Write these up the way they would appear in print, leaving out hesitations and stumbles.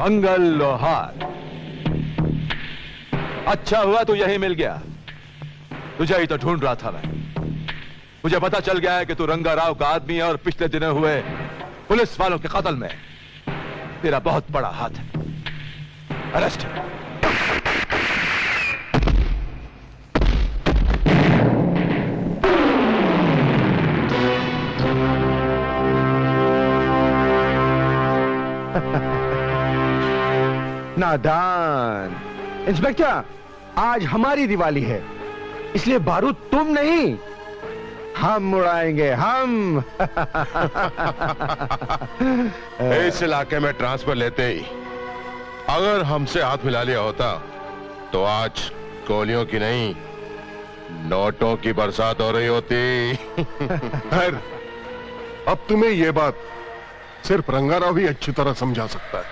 मंगल लोहार, अच्छा हुआ तू यही मिल गया। तुझे ही तो ढूंढ रहा था मैं। मुझे पता चल गया है कि तू रंगा राव का आदमी है और पिछले दिनों हुए पुलिस वालों के कत्ल में तेरा बहुत बड़ा हाथ है। अरेस्ट। नादान। इंस्पेक्टर, आज हमारी दिवाली है, इसलिए बारूद तुम नहीं हम उड़ाएंगे, हम। इस इलाके में ट्रांसफर लेते ही अगर हमसे हाथ मिला लिया होता तो आज गोलियों की नहीं नोटों की बरसात हो रही होती। खैर, अब तुम्हें यह बात सिर्फ रंगाराव ही अच्छी तरह समझा सकता है।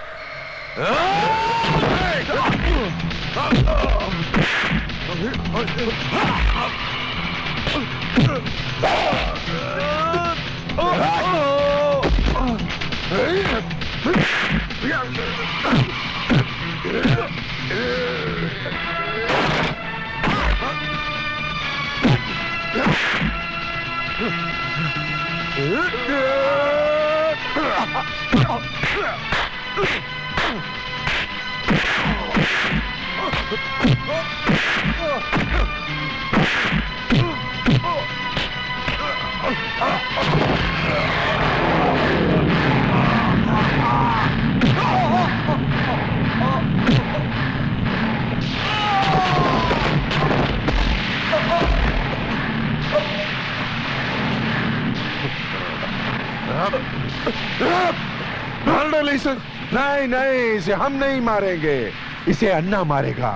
नहीं नहीं, इसे हम नहीं मारेंगे, इसे अन्ना मारेगा।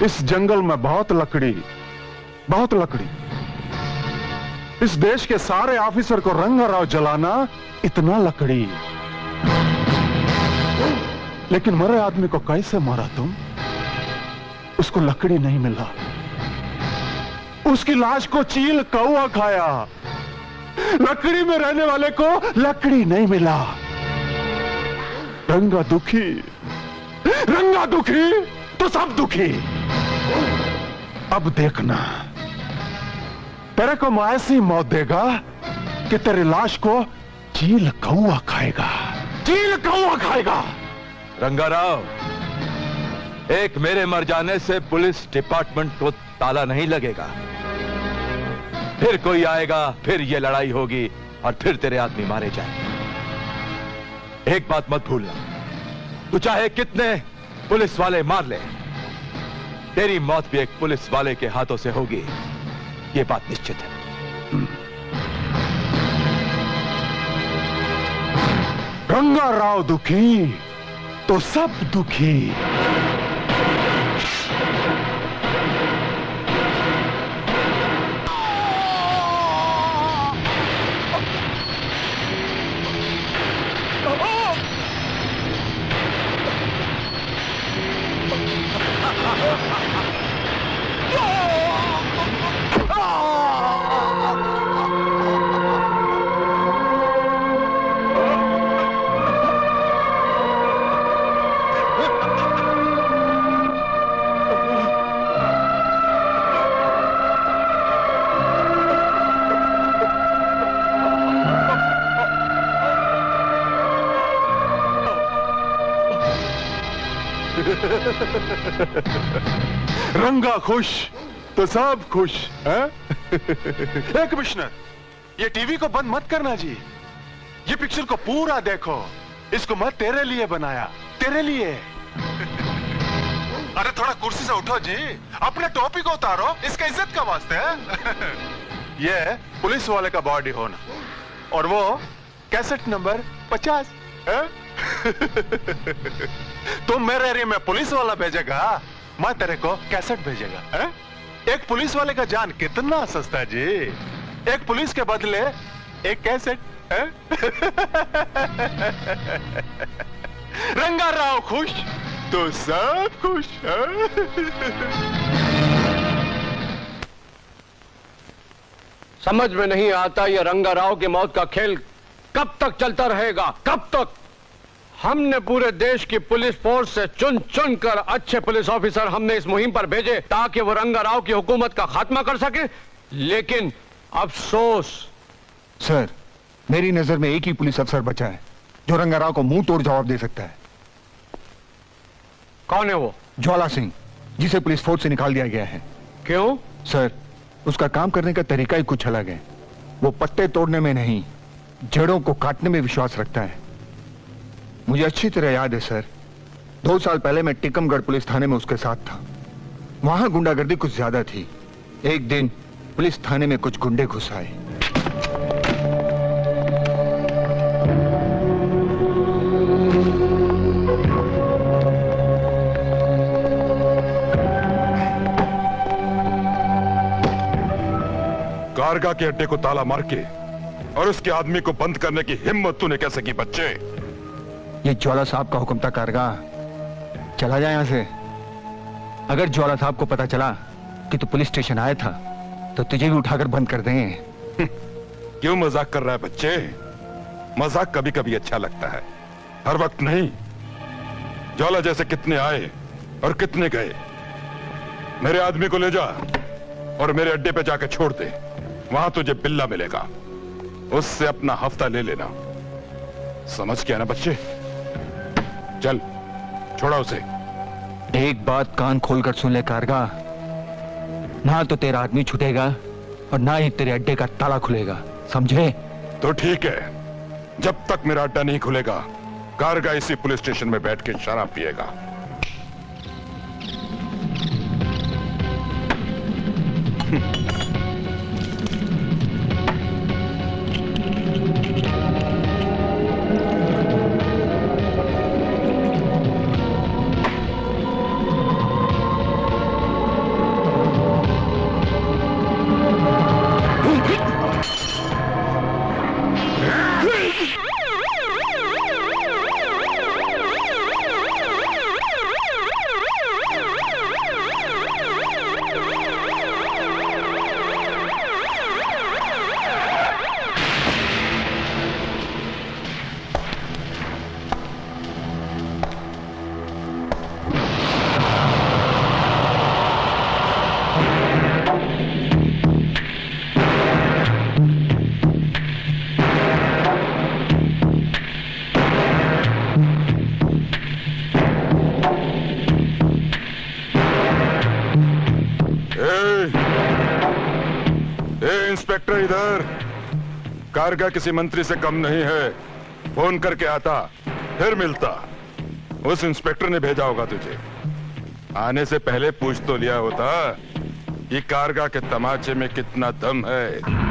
इस जंगल में बहुत लकड़ी, बहुत लकड़ी। इस देश के सारे ऑफिसर को रंगाराव जलाना, इतना लकड़ी। लेकिन मरे आदमी को कैसे मारा तुम? उसको लकड़ी नहीं मिला, उसकी लाश को चील कौवा खाया। लकड़ी में रहने वाले को लकड़ी नहीं मिला। रंगा दुखी, रंगा दुखी तो सब दुखी। अब देखना, तेरे को मैं ऐसी मौत देगा कि तेरी लाश को चील कौवा खाएगा, चील कौवा खाएगा। रंगाराव, एक मेरे मर जाने से पुलिस डिपार्टमेंट को ताला नहीं लगेगा। फिर कोई आएगा, फिर ये लड़ाई होगी और फिर तेरे आदमी मारे जाएंगे। एक बात मत भूलना, तू चाहे कितने पुलिस वाले मार ले, तेरी मौत भी एक पुलिस वाले के हाथों से होगी, ये बात निश्चित है। रंगाराव दुखी तो सब दुखी। रंगा खुश तो सब खुश है? कमिश्नर, ये टीवी को बंद मत करना जी, ये पिक्चर को पूरा देखो। इसको मैं तेरे लिए बनाया, तेरे लिए। अरे थोड़ा कुर्सी से उठो जी, अपने टोपी को उतारो, इसका इज्जत का वास्ते है। ये पुलिस वाले का बॉडी होना, और वो कैसेट नंबर 50 है? तुम मेरे एरिया में पुलिस वाला भेजेगा, मैं तेरे को कैसेट भेजेगा है? एक पुलिस वाले का जान कितना सस्ता है जी। एक पुलिस के बदले एक कैसेट है? रंगा राव खुश तो सब खुश है? समझ में नहीं आता ये रंगाराव की मौत का खेल कब तक चलता रहेगा, कब तक? हमने पूरे देश की पुलिस फोर्स से चुन चुन कर अच्छे पुलिस ऑफिसर हमने इस मुहिम पर भेजे ताकि वो रंगाराव की हुकूमत का खात्मा कर सके, लेकिन अफसोस। सर, मेरी नजर में एक ही पुलिस अफसर बचा है जो रंगाराव को मुंह तोड़ जवाब दे सकता है। कौन है वो? ज्वाला सिंह, जिसे पुलिस फोर्स से निकाल दिया गया है। क्यों? सर, उसका काम करने का तरीका ही कुछ अलग है। वो पत्ते तोड़ने में नहीं, जड़ों को काटने में विश्वास रखता है। मुझे अच्छी तरह याद है सर, 2 साल पहले मैं टिकमगढ़ पुलिस थाने में उसके साथ था। वहां गुंडागर्दी कुछ ज्यादा थी। एक दिन पुलिस थाने में कुछ गुंडे घुस आए। कारगा के अड्डे को ताला मार के और उसके आदमी को बंद करने की हिम्मत तूने कैसे की बच्चे? ये ज्वाला साहब का हुक्म था कारगा, चला जाए यहां से। अगर ज्वाला साहब को पता चला कि तू पुलिस स्टेशन आया था तो तुझे भी उठाकर बंद कर देंगे। क्यों मजाक कर रहा है बच्चे? मजाक कभी कभी अच्छा लगता है, हर वक्त नहीं। ज्वाला जैसे कितने आए और कितने गए। मेरे आदमी को ले जा और मेरे अड्डे पे जाकर छोड़ दे। वहां तुझे बिल्ला मिलेगा, उससे अपना हफ्ता ले लेना। समझ गया ना बच्चे? चल छोड़ा उसे। एक बात कान खोलकर सुन ले कारगा, ना तो तेरा आदमी छूटेगा और ना ही तेरे अड्डे का ताला खुलेगा, समझे? तो ठीक है, जब तक मेरा अड्डा नहीं खुलेगा कारगा इसी पुलिस स्टेशन में बैठ के शराब पिएगा। इंस्पेक्टर इधर। कारगा किसी मंत्री से कम नहीं है। फोन करके आता फिर मिलता। उस इंस्पेक्टर ने भेजा होगा तुझे। आने से पहले पूछ तो लिया होता कि कारगा के तमाचे में कितना दम है।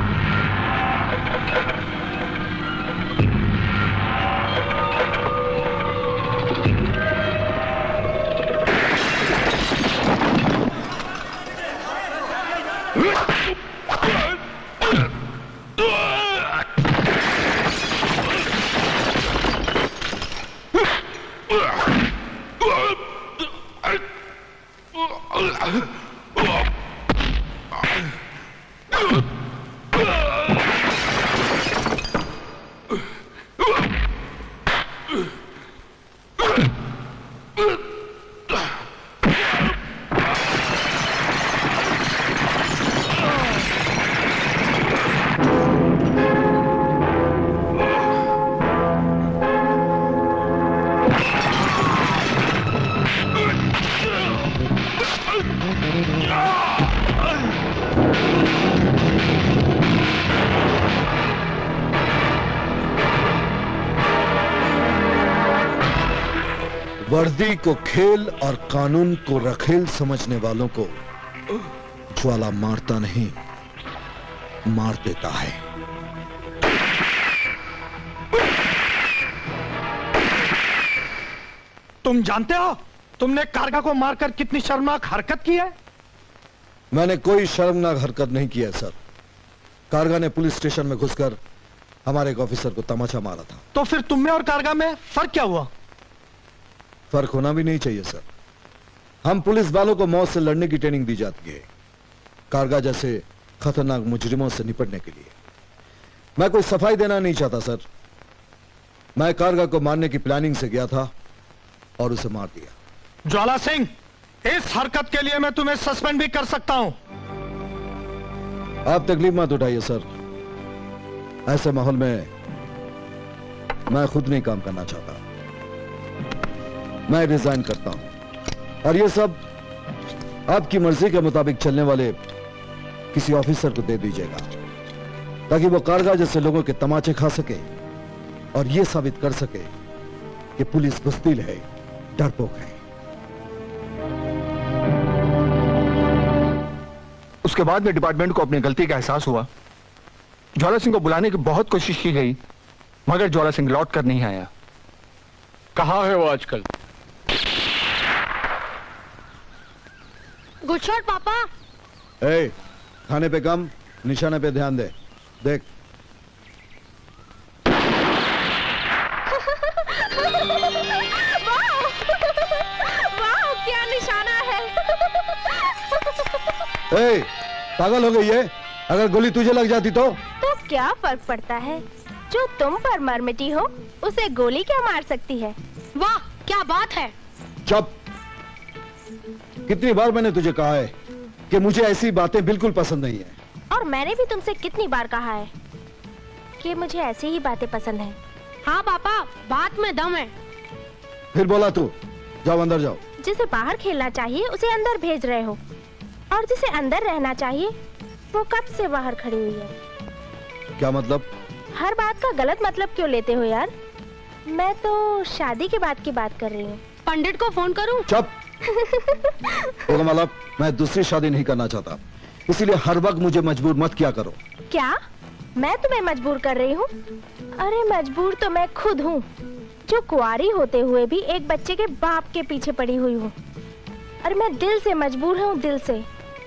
वर्दी को खेल और कानून को रखेल समझने वालों को ज्वाला मारता नहीं, मार देता है। तुम जानते हो तुमने कारगा को मारकर कितनी शर्मनाक हरकत की है? मैंने कोई शर्मनाक हरकत नहीं की है सर। कारगा ने पुलिस स्टेशन में घुसकर हमारे एक ऑफिसर को तमाचा मारा था। तो फिर तुम में और कारगा में फर्क क्या हुआ? फर्क होना भी नहीं चाहिए सर। हम पुलिस वालों को मौत से लड़ने की ट्रेनिंग दी जाती है, कारगा जैसे खतरनाक मुजरिमों से निपटने के लिए। मैं कोई सफाई देना नहीं चाहता सर। मैं कारगा को मारने की प्लानिंग से गया था और उसे मार दिया। ज्वाला सिंह, इस हरकत के लिए मैं तुम्हें सस्पेंड भी कर सकता हूं। आप तकलीफ मत उठाइए सर। ऐसे माहौल में मैं खुद नहीं काम करना चाहता। मैं रिजाइन करता हूं और ये सब आपकी मर्जी के मुताबिक चलने वाले किसी ऑफिसर को दे दीजिएगा, ताकि वो कारगा जैसे लोगों के तमाचे खा सके और ये साबित कर सके कि पुलिस बुज़दिल है, डरपोक है। उसके बाद में डिपार्टमेंट को अपनी गलती का एहसास हुआ। ज्वाला सिंह को बुलाने की बहुत कोशिश की गई, मगर ज्वाला सिंह लौट कर नहीं आया। कहाँ है वो आजकल? गुड शॉट पापा। ए, खाने पे कम, निशाने पे ध्यान दे। देख वाह, क्या निशाना है। ए, पागल हो गई है? अगर गोली तुझे लग जाती तो क्या फर्क पड़ता है? जो तुम पर मर मिटी हो उसे गोली क्या मार सकती है? वाह, क्या बात है। चुप। कितनी बार मैंने तुझे कहा है कि मुझे ऐसी बातें बिल्कुल पसंद नहीं है। और मैंने भी तुमसे कितनी बार कहा है कि मुझे ऐसी ही बातें पसंद हैं। हाँ पापा, बात में दम है। फिर बोला तू। जाओ अंदर जाओ। जिसे बाहर खेलना चाहिए उसे अंदर भेज रहे हो, और जिसे अंदर रहना चाहिए वो कब से बाहर खड़ी हुई है। क्या मतलब? हर बात का गलत मतलब क्यों लेते हो यार? मैं तो शादी के बाद की बात कर रही हूँ। पंडित को फोन करूँ? चुप। मतलब मैं दूसरी शादी नहीं करना चाहता, इसीलिए हर वक्त मुझे मजबूर मत किया करो। क्या मैं तुम्हें मजबूर कर रही हूँ? अरे मजबूर तो मैं खुद हूँ, जो कुंवारी होते हुए भी एक बच्चे के बाप के पीछे पड़ी हुई हूँ। अरे मैं दिल से मजबूर हूँ, दिल से।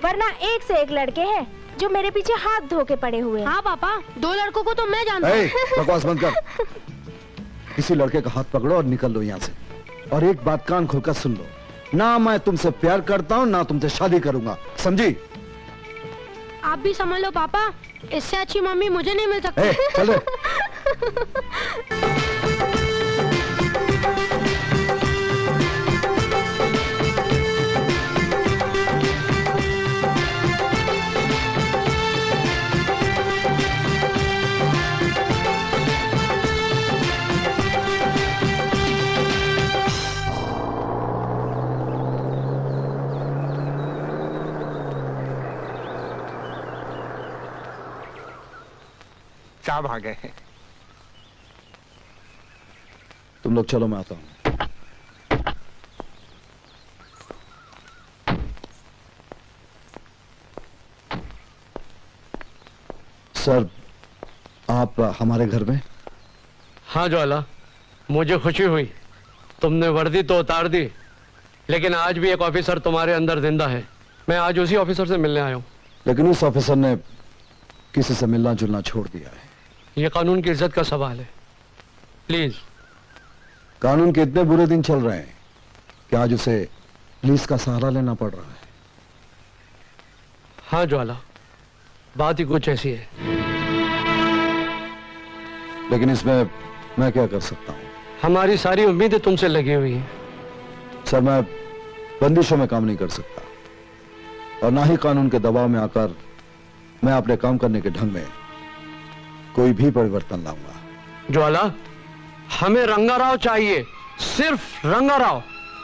वरना एक से एक लड़के हैं जो मेरे पीछे हाथ धो के पड़े हुए हैं। हाँ पापा, 2 लड़कों को तो मैं जानता हूँ। बकवास बंद कर। किसी लड़के का हाथ पकड़ो और निकल लो यहाँ से। और एक बात कान खोलकर सुन लो, ना मैं तुमसे प्यार करता हूँ ना तुमसे शादी करूंगा, समझी? आप भी समझ लो पापा, इससे अच्छी मम्मी मुझे नहीं मिल सकती। चल साहब आ गए हैं। तुम लोग चलो, मैं आता हूं। सर, आप हमारे घर में? हाँ ज्वाला, मुझे खुशी हुई। तुमने वर्दी तो उतार दी, लेकिन आज भी एक ऑफिसर तुम्हारे अंदर जिंदा है। मैं आज उसी ऑफिसर से मिलने आया हूँ। लेकिन उस ऑफिसर ने किसी से मिलना जुलना छोड़ दिया है। ये कानून की इज्जत का सवाल है, प्लीज। कानून के इतने बुरे दिन चल रहे हैं कि आज उसे पुलिस का सहारा लेना पड़ रहा है। हाँ ज्वाला, बात ही कुछ ऐसी है। लेकिन इसमें मैं क्या कर सकता हूँ? हमारी सारी उम्मीदें तुमसे लगी हुई हैं। सर, मैं बंदिशों में काम नहीं कर सकता, और ना ही कानून के दबाव में आकर मैं अपने काम करने के ढंग में कोई भी परिवर्तन लाऊंगा। ज्वाला, हमें रंगाराव चाहिए, सिर्फ रंगाराव।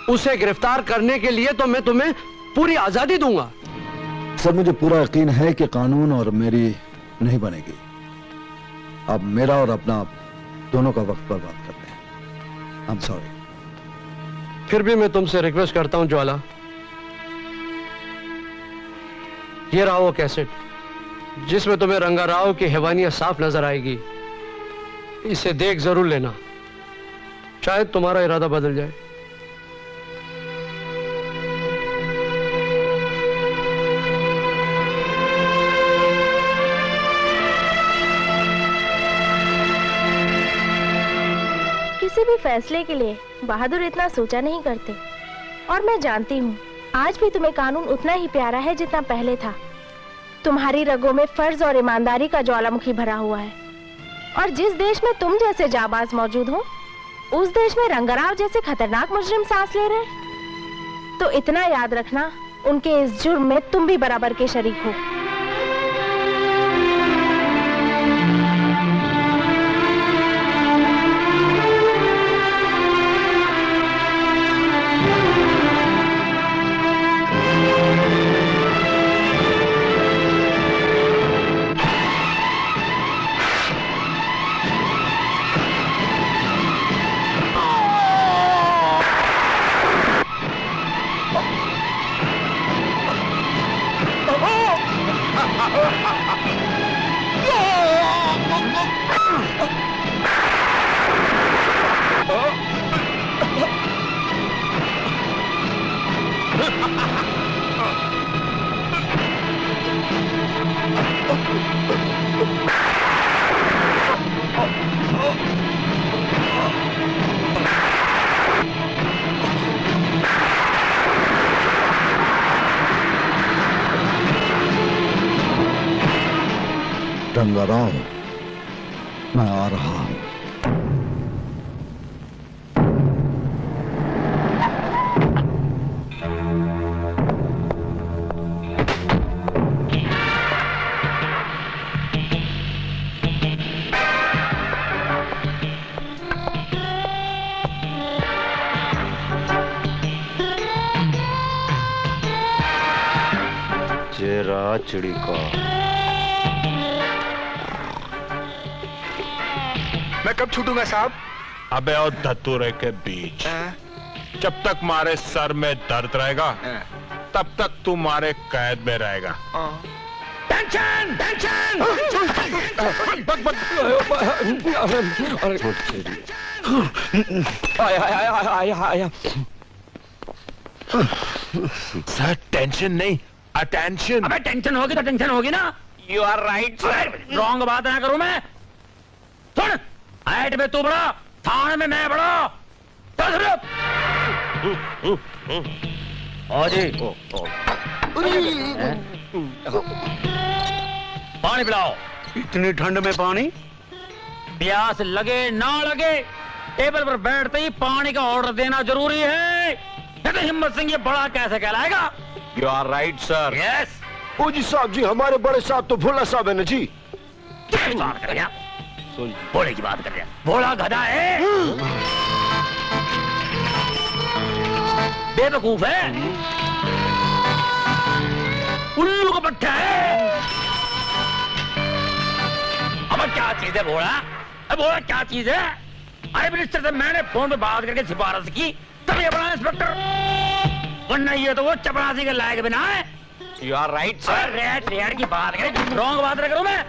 उसे गिरफ्तार करने के लिए तो मैं तुम्हें पूरी आजादी दूंगा। सर, मुझे पूरा यकीन है कि कानून और मेरी नहीं बनेगी। अब मेरा और अपना दोनों का वक्त बर्बाद कर लें। I am sorry. फिर भी मैं तुमसे रिक्वेस्ट करता हूं ज्वाला, ये रहा वो कैसेट जिसमें तुम्हें रंगाराव की हैवानियत साफ नजर आएगी। इसे देख जरूर लेना, शायद तुम्हारा इरादा बदल जाए। फैसले के लिए बहादुर इतना सोचा नहीं करते। और मैं जानती हूँ आज भी तुम्हें कानून उतना ही प्यारा है जितना पहले था। तुम्हारी रगों में फर्ज और ईमानदारी का ज्वालामुखी भरा हुआ है। और जिस देश में तुम जैसे जाबाज मौजूद हो, उस देश में रंगाराव जैसे खतरनाक मुजरिम सांस ले रहे हैं। तो इतना याद रखना, उनके इस जुर्म में तुम भी बराबर के शरीक हो। रंगाराव, मैं आ रहा हूं। चेरा चिड़ी का मैं कब छूटूंगा साहब? अबे और धतूरे के बीच जब तक मारे सर में दर्द रहेगा तब तक तू मारे कैद में रहेगा। Tension tension. आया। सर टेंशन नहीं, अटेंशन। अबे टेंशन होगी तो टेंशन होगी ना। You are right sir. Wrong बात ना करूं मैं। सुन, हाइट में तू बड़ा, थाने में मैं बड़ा। पानी पिलाओ। इतनी ठंड में पानी? प्यास लगे ना लगे टेबल पर बैठते ही पानी का ऑर्डर देना जरूरी है। तो हिम्मत सिंह ये बड़ा कैसे कहलाएगा? You are right sir. Yes. ओ जी साहब जी, हमारे बड़े साहब तो भोला साहब है ना जी। बात कर रहा, भोले की बात कर रहा। भोला गधा है, बेवकूफ है, उल्लू का पट्टा है। अब क्या चीज है भोला? भोला क्या चीज है? अरे मिनिस्टर से मैंने फोन पे बात करके सिफारिश की तब ये बना इंस्पेक्टर, वरना ये तो वो चपरासी के लायक बिना है। You are right sir. Raid की बात करें, रॉन्ग बात ना करूं मैं।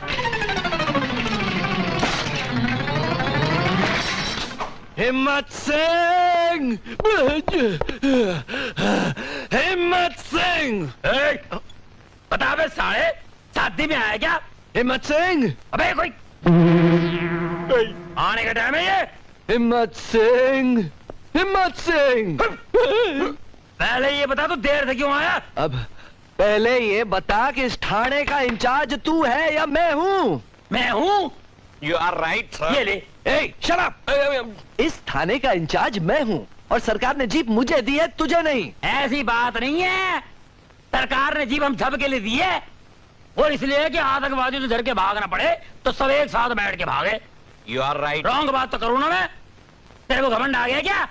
हिम्मत सिंह, हिम्मत सिंह। बता बे साले, शादी में आया क्या? हिम्मत सिंह। अबे कोई आने का टाइम है ये। हिम्मत सिंह, हिम्मत सिंह। पहले ये बता तू देर से क्यों आया? अब पहले ये बता कि इस थाने का इंचार्ज तू है या मैं हूँ? मैं हूँ। You are right sir. ये ले। Shut up. इस थाने का इंचार्ज मैं हूँ और सरकार ने जीप मुझे दी है, तुझे नहीं। ऐसी बात नहीं है, सरकार ने जीप हम सब के लिए दी है, और इसलिए कि आतंकवादियों से डर के भागना पड़े तो सब एक साथ बैठ के भागे। You are right. रॉन्ग बात तो करूँ ना मैं? तेरे को घमंड आ गया क्या?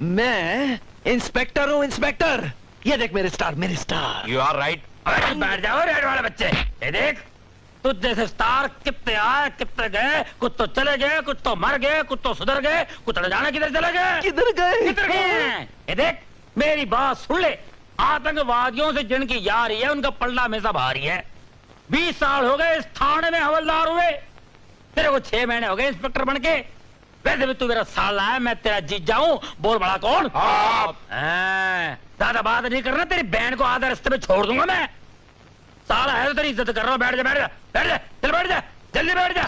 मैं इंस्पेक्टर हूँ, इंस्पेक्टर। ये देख मेरे स्टार, मेरे स्टार। You are right. बैठ जाओ रेड वाले बच्चे। ये देख, तुझ जैसे स्टार कितने आए कितने गए, कुछ तो चले गए, कुछ तो मर गए, कुछ तो सुधर गए, कुछ न जाने किधर चले गए। किधर गए? किधर गए? ये देख, मेरी बात सुन ले। आतंकवादियों से जिनकी यारी है उनका पल्ला हमेशा भारी है। 20 साल हो गए इस थाने में हवलदार हुए, तेरे को 6 महीने हो गए इंस्पेक्टर बन के। वैसे भी तू मेरा साला है, मैं तेरा जीत जाऊं। बोल बड़ा कौन? आप। ज्यादा बात नहीं करना, तेरी बहन को आधा रास्ते में छोड़ दूंगा मैं। साला है तो तेरी इज्जत कर रहा हूं। बैठ जा, बैठ जा, बैठ जा, चल बैठ जा, जल्दी बैठ जा।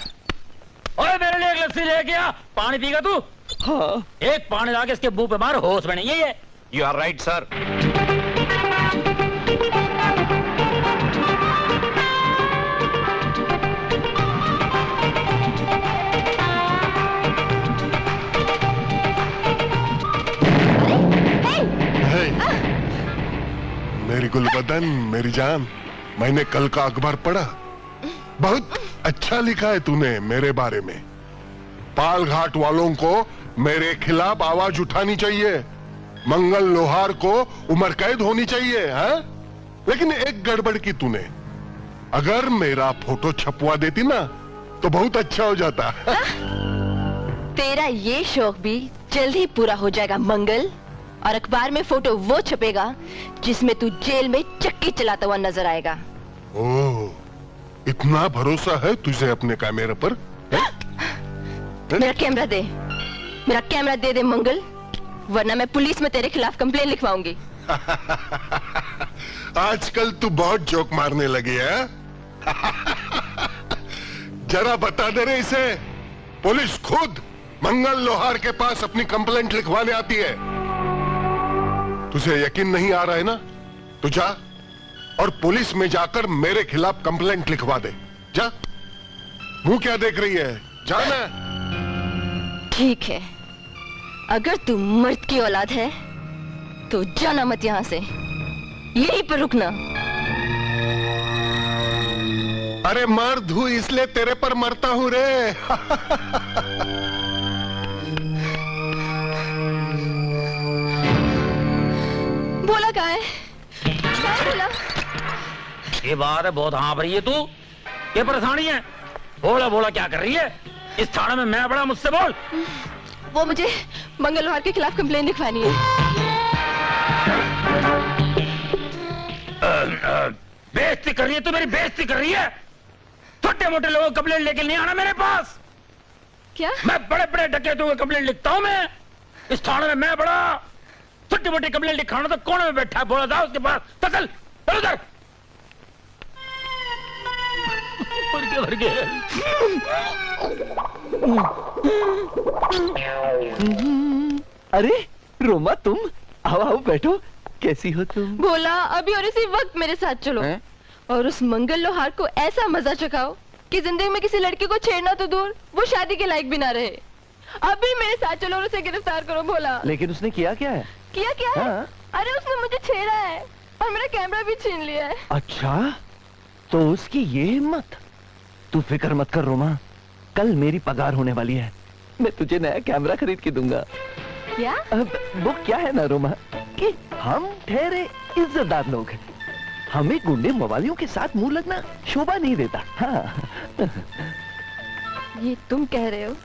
ओए मेरे लिए एक लस्सी लेके आ। पानी पीगा तू? हाँ। एक पानी ला के इसके मुंह पे मार, होश में नहीं है ये। You are right sir. मेरी गुलबदन, मेरी जान, मैंने कल का अखबार पढ़ा। बहुत अच्छा लिखा है तूने मेरे बारे में। पाल घाट वालों को मेरे खिलाफ आवाज उठानी चाहिए, मंगल लोहार को उम्र कैद होनी चाहिए, है? लेकिन एक गड़बड़ की तूने, अगर मेरा फोटो छपवा देती ना तो बहुत अच्छा हो जाता। तेरा ये शौक भी जल्द ही पूरा हो जाएगा मंगल, और अखबार में फोटो वो छपेगा जिसमें तू जेल में चक्की चलाता हुआ नजर आएगा। ओह, इतना भरोसा है तुझे अपने कैमरे पर? मेरा कैमरा दे, मेरा कैमरा दे दे मंगल, वरना मैं पुलिस में तेरे खिलाफ कंप्लेन लिखवाऊंगी। आजकल तू बहुत जोक मारने लगी है। जरा बता दे रे इसे, पुलिस खुद मंगल लोहार के पास अपनी कंप्लेंट लिखवाने आती है। तुझे यकीन नहीं आ रहा है ना? तो जा और पुलिस में जाकर मेरे खिलाफ कंप्लेंट लिखवा दे। जा, मुंह क्या देख रही है, जाना। ठीक है, अगर तू मर्द की औलाद है तो जाना मत यहां से, यहीं पर रुकना। अरे मर्द हूं इसलिए तेरे पर मरता हूं रे। बोला कहाँ है? क्या बोला? ये बात है, बहुत हाँफ रही है तू। ये परेशानी है? बोला बोला क्या कर रही है? इस थाने में मैं बड़ा, मुझसे बोल। वो मुझे मंगल लोहार के खिलाफ कंप्लेन लिखवानी है। बेइज्जती कर रही है तू, मेरी बेइज्जती कर रही है। छोटे मोटे लोगों को कंप्लेंट लेके नहीं आना मेरे पास। क्या? मैं बड़े बड़े डकैतों को कंप्लेंट लिखता हूँ। मैं इस थाने में मैं बड़ा, छोटे मोटे कंप्लेंट लिखाना तो कोने में बैठा है, बोला था उसके पास। चल उधर। अरे रोमा, तुम आओ आओ बैठो। कैसी हो तुम? बोला अभी और इसी वक्त मेरे साथ चलो है? और उस मंगल लोहार को ऐसा मजा चखाओ कि जिंदगी में किसी लड़की को छेड़ना तो दूर, वो शादी के लायक भी ना रहे। अभी मेरे साथ चलो और उसे गिरफ्तार करो। बोला लेकिन उसने किया क्या है? किया क्या है? अरे उसने मुझे छेड़ा है और मेरा कैमरा भी छीन लिया है। अच्छा, तो उसकी ये हिम्मत। तू फिक्र मत कर रोमा, कल मेरी पगार होने वाली है, मैं तुझे नया कैमरा खरीद के दूंगा। क्या? वो क्या है ना रोमा कि हम ठहरे इज्जतदार लोग हैं, हमें गुंडे मवालियों के साथ मुंह लगना शोभा नहीं देता। हाँ। ये तुम कह रहे हो?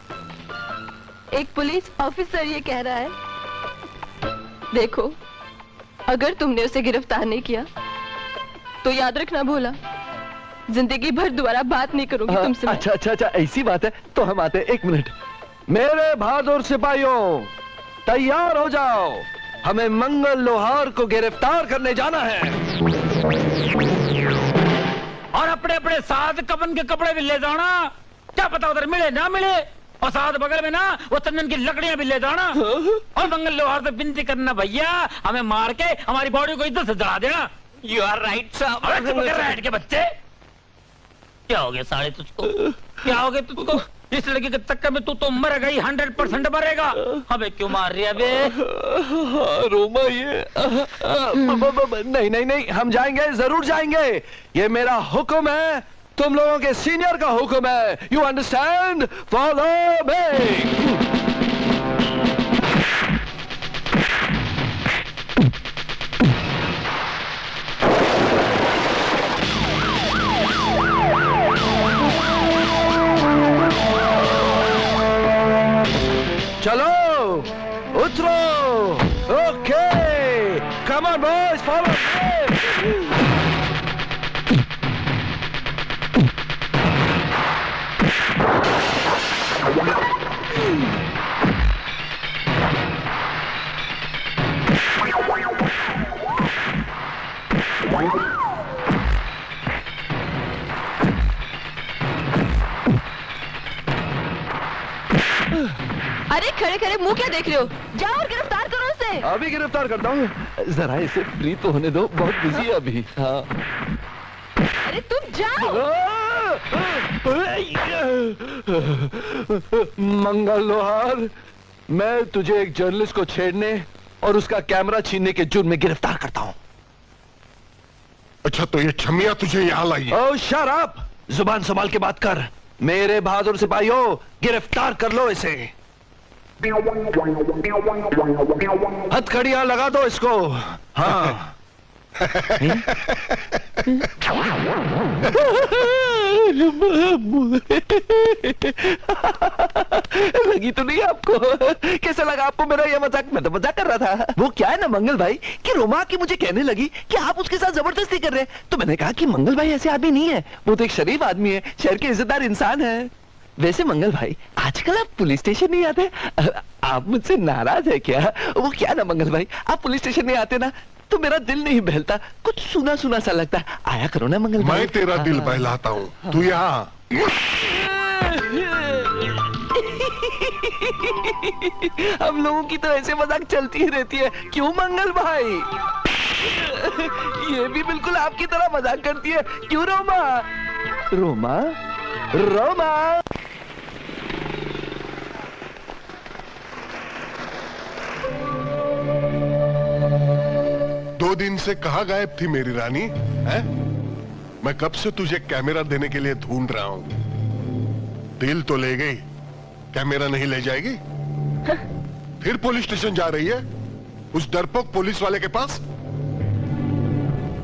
एक पुलिस ऑफिसर ये कह रहा है? देखो, अगर तुमने उसे गिरफ्तार नहीं किया तो याद रखना भोला, जिंदगी भर दोबारा बात नहीं करूंगी तुमसे। अच्छा अच्छा अच्छा, ऐसी बात है तो हम आते। एक मिनट। मेरे बहादुर सिपाहियों, तैयार हो जाओ, हमें मंगल लोहार को गिरफ्तार करने जाना है। और अपने अपने साथ कफन के कपड़े भी ले जाना, क्या पता उधर मिले ना मिले। और साथ बगल में ना वो चंदन की लकड़ियां भी ले जाना। और मंगल लोहार से विनती करना, भैया हमें मार के हमारी बॉडी को इज्जत से जला देना। यू आर राइट साहब। के बच्चे, क्या हो गया साले तुझको? क्या हो गया तुझको? इस लड़की के चक्कर में तू तो मर गई, 100% मरेगा। हमें क्यों मार रही है बे? रोमा ये नहीं नहीं नहीं, हम जाएंगे, जरूर जाएंगे। ये मेरा हुक्म है, तुम लोगों के सीनियर का हुक्म है। You understand? Follow me. चलो उतरो। Okay, come on boys, follow me. अरे खड़े खड़े मुंह क्या देख रहे हो? जाओ और गिरफ्तार करो उसे। अभी गिरफ्तार करता हूँ, जरा इसे फ्री तो होने दो, बहुत बिजी है अभी। हाँ। अरे तुम जाओ। मंगल लोहार, मैं तुझे एक जर्नलिस्ट को छेड़ने और उसका कैमरा छीनने के जुर्म में गिरफ्तार करता हूँ। अच्छा, तो ये छमिया तुझे यहाँ लाई है? ओह शट अप, जुबान संभाल के बात कर। मेरे बहादुर सिपाहियों, गिरफ्तार कर लो इसे। हथकड़ियां लगा दो इसको। हाँ। लगी तो नहीं आपको? कैसा लगा आपको मेरा ये मजाक? मैं तो मजाक कर रहा था। वो क्या है ना मंगल भाई कि रोमा की मुझे कहने लगी कि आप उसके साथ जबरदस्ती कर रहे हैं, तो मैंने कहा कि मंगल भाई ऐसे आदमी नहीं है, वो तो एक शरीफ आदमी है, शहर के इज्जतदार इंसान है। वैसे मंगल भाई, आजकल आप पुलिस स्टेशन नहीं आते, आप मुझसे नाराज है क्या? वो क्या ना मंगल भाई, आप पुलिस स्टेशन नहीं आते ना तो मेरा दिल नहीं बहलता, कुछ सुना सुना सा लगता। आया करो ना मंगल भाई। मैं तेरा दिल बहलाता हूँ, तू यहाँ। हम लोगों की तो ऐसे मजाक चलती ही रहती है, क्यों मंगल भाई? ये भी बिल्कुल आपकी तरह मजाक करती है, क्यों रोमा? रोमा, रोमा। 2 दिन से कहाँ गायब थी मेरी रानी? है? मैं कब से तुझे कैमरा देने के लिए ढूंढ रहा हूँ। दिल तो ले गई, कैमरा नहीं ले जाएगी? फिर पुलिस स्टेशन जा रही है उस डरपोक पुलिस वाले के पास?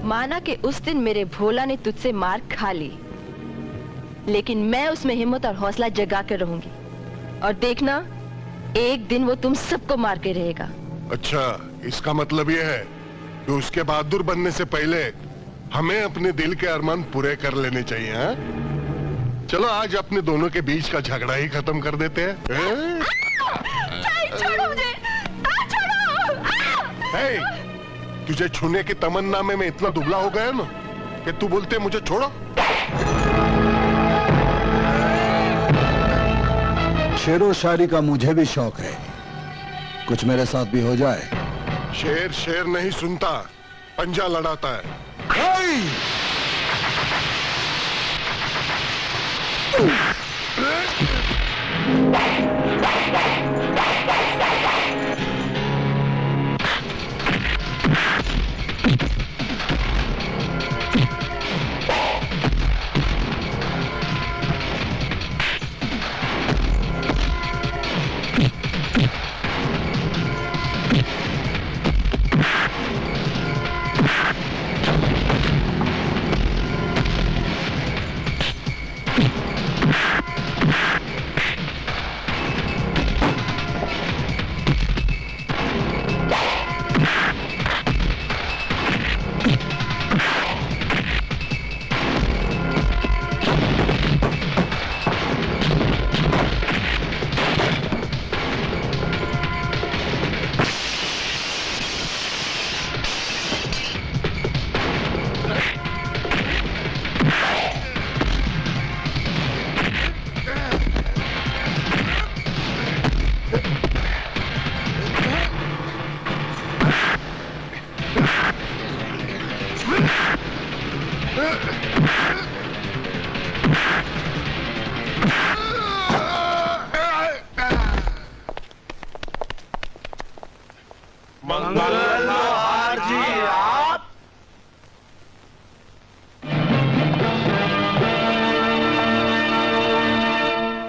माना कि उस दिन मेरे भोला ने तुझसे मार खा ली, लेकिन मैं उसमें हिम्मत और हौसला जगा कर रहूंगी, और देखना एक दिन वो तुम सबको मार के रहेगा। अच्छा, इसका मतलब ये है कि उसके बहादुर बनने से पहले हमें अपने दिल के अरमान पूरे कर लेने चाहिए। हाँ? चलो आज अपने दोनों के बीच का झगड़ा ही खत्म कर देते हैं। छोड़ो मुझे, छोड़ो। तुझे छूने की तमन्ना में मैं इतना दुबला हो गया ना कि तू बोलते मुझे छोड़ो। शेरो शायरी का मुझे भी शौक है, कुछ मेरे साथ भी हो जाए। शेर शेर नहीं सुनता, पंजा लड़ाता है।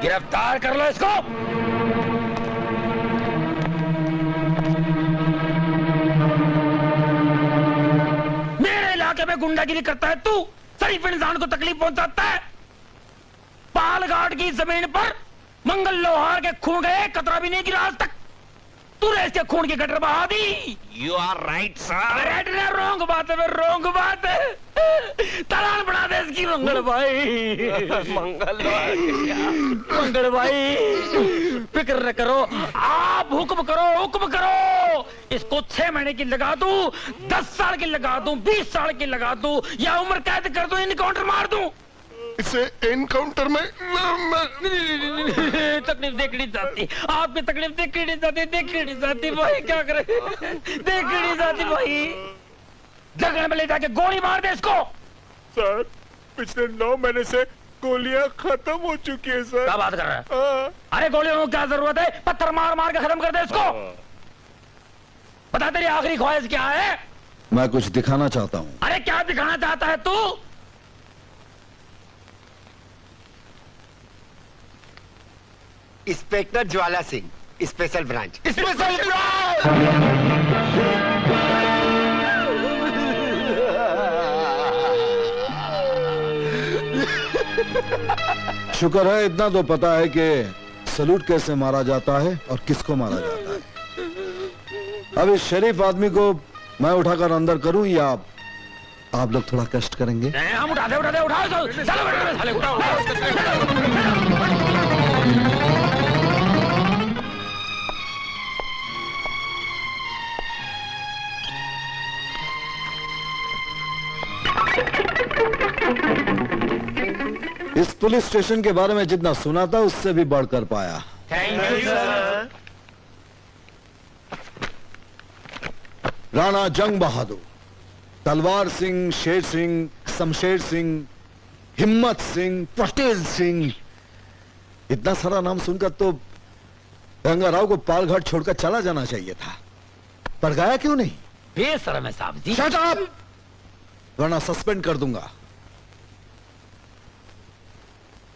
गिरफ्तार कर लो इसको। मेरे इलाके में गुंडागिरी करता है तू, शरीफ इंसान को तकलीफ पहुंचाता है। पालघाट की जमीन पर मंगल लोहार के खून का एक कतरा भी नहीं गिरा आज तक। तूने इसके खून की गटर बहा दी। You are right sir. Right ना, रोंग बात है, रोंग बात है। तलान बढ़ा दे इसकी मंगल भाई। मंगल भाई फिक्र न करो, आप हुक्म करो, हुक्म करो। इसको 6 महीने की लगा दूं, 10 साल की लगा दूं, 20 साल की लगा दूं, या उम्र कैद कर दूं, इनकाउंटर मार दूं। इसे एनकाउंटर में तकलीफ देखनी चाहती, आपकी तकलीफ देखनी चाहती भाई, क्या करे, देखनी चाहती भाई। जगह में ले जाके गोली मार दे इसको। सर पिछले 9 महीने से गोलियां खत्म हो चुकी है सर। क्या बात कर रहा है? अरे गोलियों को क्या जरूरत है, पत्थर मार मार के खत्म कर दे इसको। बता तेरी आखिरी ख्वाहिश क्या है? मैं कुछ दिखाना चाहता हूँ। अरे क्या दिखाना चाहता है तू? Inspector Jwala Singh, special branch. Special branch. शुक्र है इतना तो पता है कि सलूट कैसे मारा जाता है और किसको मारा जाता है। अब इस शरीफ आदमी को मैं उठाकर अंदर करूं या आप लोग थोड़ा कष्ट करेंगे? हम उठाओ चलो साले उठाओ। इस पुलिस स्टेशन के बारे में जितना सुना था उससे भी बढ़कर पाया। Thank you sir. राणा जंग बहादुर, तलवार सिंह, शेर सिंह, शमशेर सिंह, हिम्मत सिंह, पटेल सिंह, इतना सारा नाम सुनकर तो रंगाराव को पालघाट छोड़कर चला जाना चाहिए था, पर गया क्यों नहीं? बेशरम है साहब जी। शट अप, वरना सस्पेंड कर दूंगा।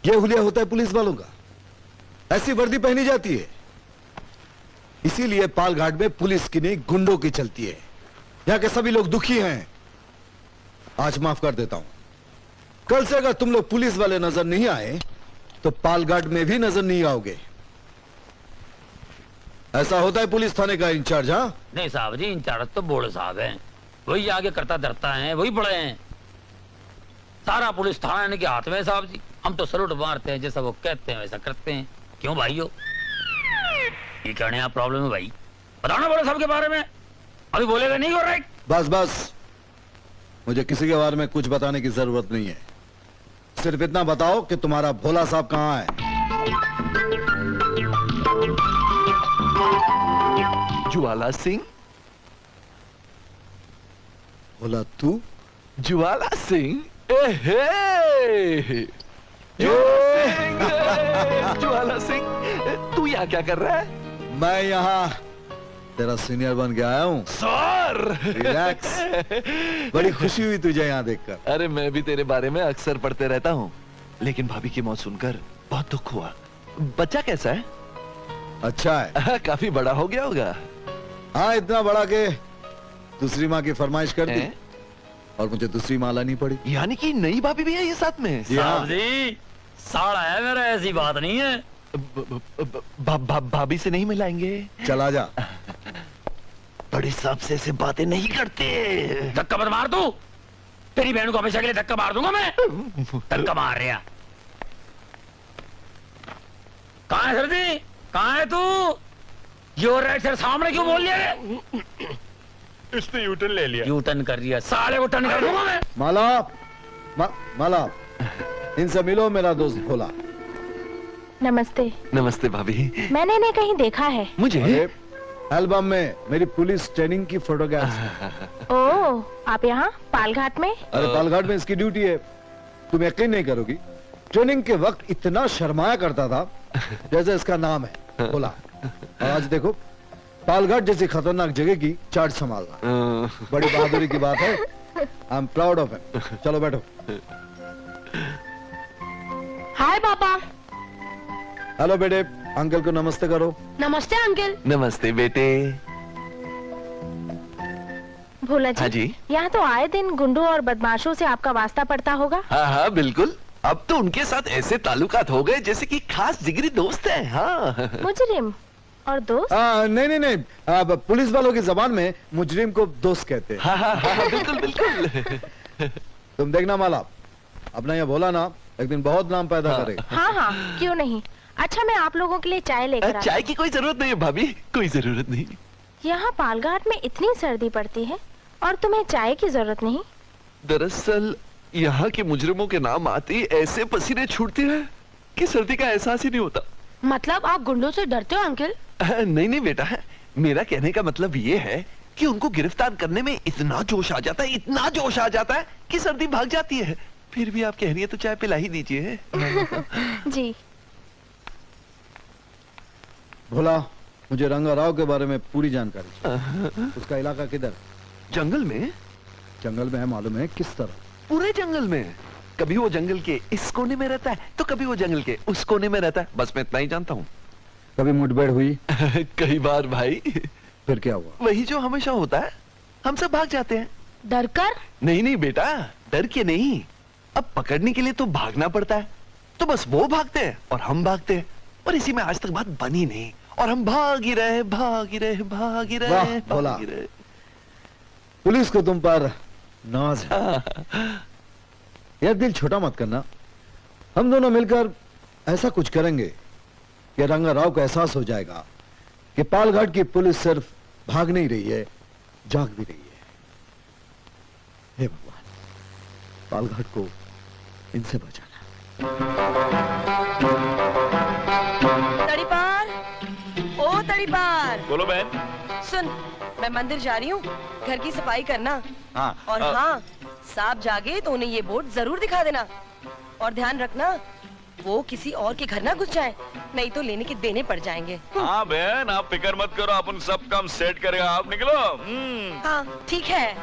यह हुलिया होता है पुलिस वालों का, ऐसी वर्दी पहनी जाती है। इसीलिए पालघाट में पुलिस की नहीं गुंडों की चलती है। यहां के सभी लोग दुखी हैं। आज माफ कर देता हूं। कल से अगर तुम लोग पुलिस वाले नजर नहीं आए तो पालघाट में भी नजर नहीं आओगे। ऐसा होता है पुलिस थाने का इंचार्ज। हाँ नहीं साहब जी, इंचार्ज तो बोर्ड साहब हैं, वही आगे करता धरता है, वही बड़े हैं। सारा पुलिस थाना इनके हाथ में है साहब जी। हम तो सलूट मारते हैं, जैसा वो कहते हैं वैसा करते हैं। क्यों भाई हो, ये कहने यहाँ प्रॉब्लम है भाई? बताओ ना बोले साहब के बारे में। अभी बोलेगा नहीं हो रहा। बस बस, मुझे किसी के बारे में कुछ बताने की जरूरत नहीं है। सिर्फ इतना बताओ कि तुम्हारा भोला साहब कहाँ है? ज्वाला सिंह। भोला तू? ज्वाला सिंह? ज्वाला सिंह, तू यहाँ क्या कर रहा है? मैं यहाँ तेरा सीनियर बन के आया हूँ। Sir relax. बड़ी खुशी हुई तुझे यहाँ देखकर। अरे मैं भी तेरे बारे में अक्सर पढ़ते रहता हूँ, लेकिन भाभी की मौत सुनकर बहुत दुख हुआ। बच्चा कैसा है? अच्छा है। काफी बड़ा हो गया होगा। हाँ, इतना बड़ा के दूसरी माँ की फरमाइश कर दी और मुझे दूसरी माँ लानी पड़ी। यानी कि नई भाभी भी है ये साथ में? साहब जी, साड़ा है मेरा, ऐसी बात नहीं है। भाभी से नहीं मिलाएंगे? चला जा। बड़े साहब से ऐसे बातें नहीं करते। धक्का मत मार तू, तेरी बहन को हमेशा के लिए धक्का मार दूंगा मैं। धक्का मार रहा। कहाँ है सर जी, कहाँ है तू? योर राइट सर, सामने क्यों बोल लिया? इसने यूटर्न ले लिया। यूटर्न कर दिया, साले को टर्न कर दूंगा मैं। माला, इनसे मिलो, मेरा दोस्त भोला। नमस्ते। नमस्ते भाभी। मैंने इन्हें कहीं देखा है। मुझे एल्बम में मेरी पुलिस ट्रेनिंग की फोटोग्राफ। ओह, आप यहाँ पालघाट में? अरे पालघाट में इसकी ड्यूटी है। तुम यकीन नहीं करोगी, ट्रेनिंग के वक्त इतना शर्माया करता था जैसे इसका नाम है भोला। और आज देखो, पालघाट जैसी खतरनाक जगह की चार्ज संभालना बड़ी बहादुरी की बात है। I am proud of him. चलो बैठो। हाय पापा। हेलो बेटे, अंकल को नमस्ते करो। नमस्ते अंकल। नमस्ते बेटे। भोला जी, हाँ जी, यहाँ तो आए दिन गुंडों और बदमाशों से आपका वास्ता पड़ता होगा। हाँ हाँ बिल्कुल। अब तो उनके साथ ऐसे ताल्लुकात हो गए जैसे कि खास जिगरी दोस्त हैं। हाँ। मुजरिम और दोस्त? नहीं, अब पुलिस वालों की जबान में मुजरिम को दोस्त कहते हैं। हाँ, बिल्कुल बिल्कुल। तुम देखना माला, अपना ये भोला ना एक दिन बहुत नाम पैदा करेगा। हाँ, क्यों नहीं। अच्छा, मैं आप लोगों के लिए चाय लेकर चाय की कोई जरूरत नहीं है भाभी, कोई जरूरत नहीं। यहाँ पालघाट में इतनी सर्दी पड़ती है और तुम्हें चाय की जरूरत नहीं? दरअसल यहाँ के मुजरिमों के नाम आते ही ऐसे पसीने छूटते हैं कि सर्दी का एहसास ही नहीं होता। मतलब आप गुंडों से डरते हो अंकल? नहीं नहीं बेटा, मेरा कहने का मतलब ये है कि उनको गिरफ्तार करने में इतना जोश आ जाता है, इतना जोश आ जाता है कि सर्दी भाग जाती है। फिर भी आप कह रही है तो चाय पिला ही दीजिए। जी। भोला, मुझे रंगा राव के बारे में पूरी जानकारी चाहिए। उसका इलाका किधर? जंगल में। जंगल में है, मालूम है किस तरह? पूरे जंगल में। कभी वो जंगल के इस कोने में रहता है तो कभी वो जंगल के उस कोने में रहता है, बस मैं इतना ही जानता हूँ। कभी मुठभेड़ हुई? कई बार भाई। फिर क्या हुआ? वही जो हमेशा होता है, हम सब भाग जाते हैं। डर कर? नहीं नहीं बेटा, डर के नहीं, अब पकड़ने के लिए तो भागना पड़ता है, तो बस वो भागते हैं और हम भागते हैं, और इसी में आज तक बात बनी नहीं, और हम भाग ही रहे, भाग ही रहे, भाग ही रहे, भाग ही रहे। पुलिस को तुम पर नाज है। यार दिल छोटा मत करना, हम दोनों मिलकर ऐसा कुछ करेंगे कि रंगा राव को एहसास हो जाएगा कि पालघाट की पुलिस सिर्फ भाग नहीं रही है, जाग भी रही है। हे भगवान, पालघाट को इनसे बचाना। तड़ीपार, ओ तड़ीपार। बोलो बहन। सुन, मैं मंदिर जा रही हूँ, घर की सफाई करना। हाँ। और हाँ, सांप जागे तो उन्हें ये बोर्ड जरूर दिखा देना, और ध्यान रखना वो किसी और के घर ना घुस जाए, नहीं तो लेने के देने पड़ जाएंगे। हाँ बहन, आप फिक्र मत करो, अपन सब काम सेट करेगा, आप निकलो। हाँ ठीक है।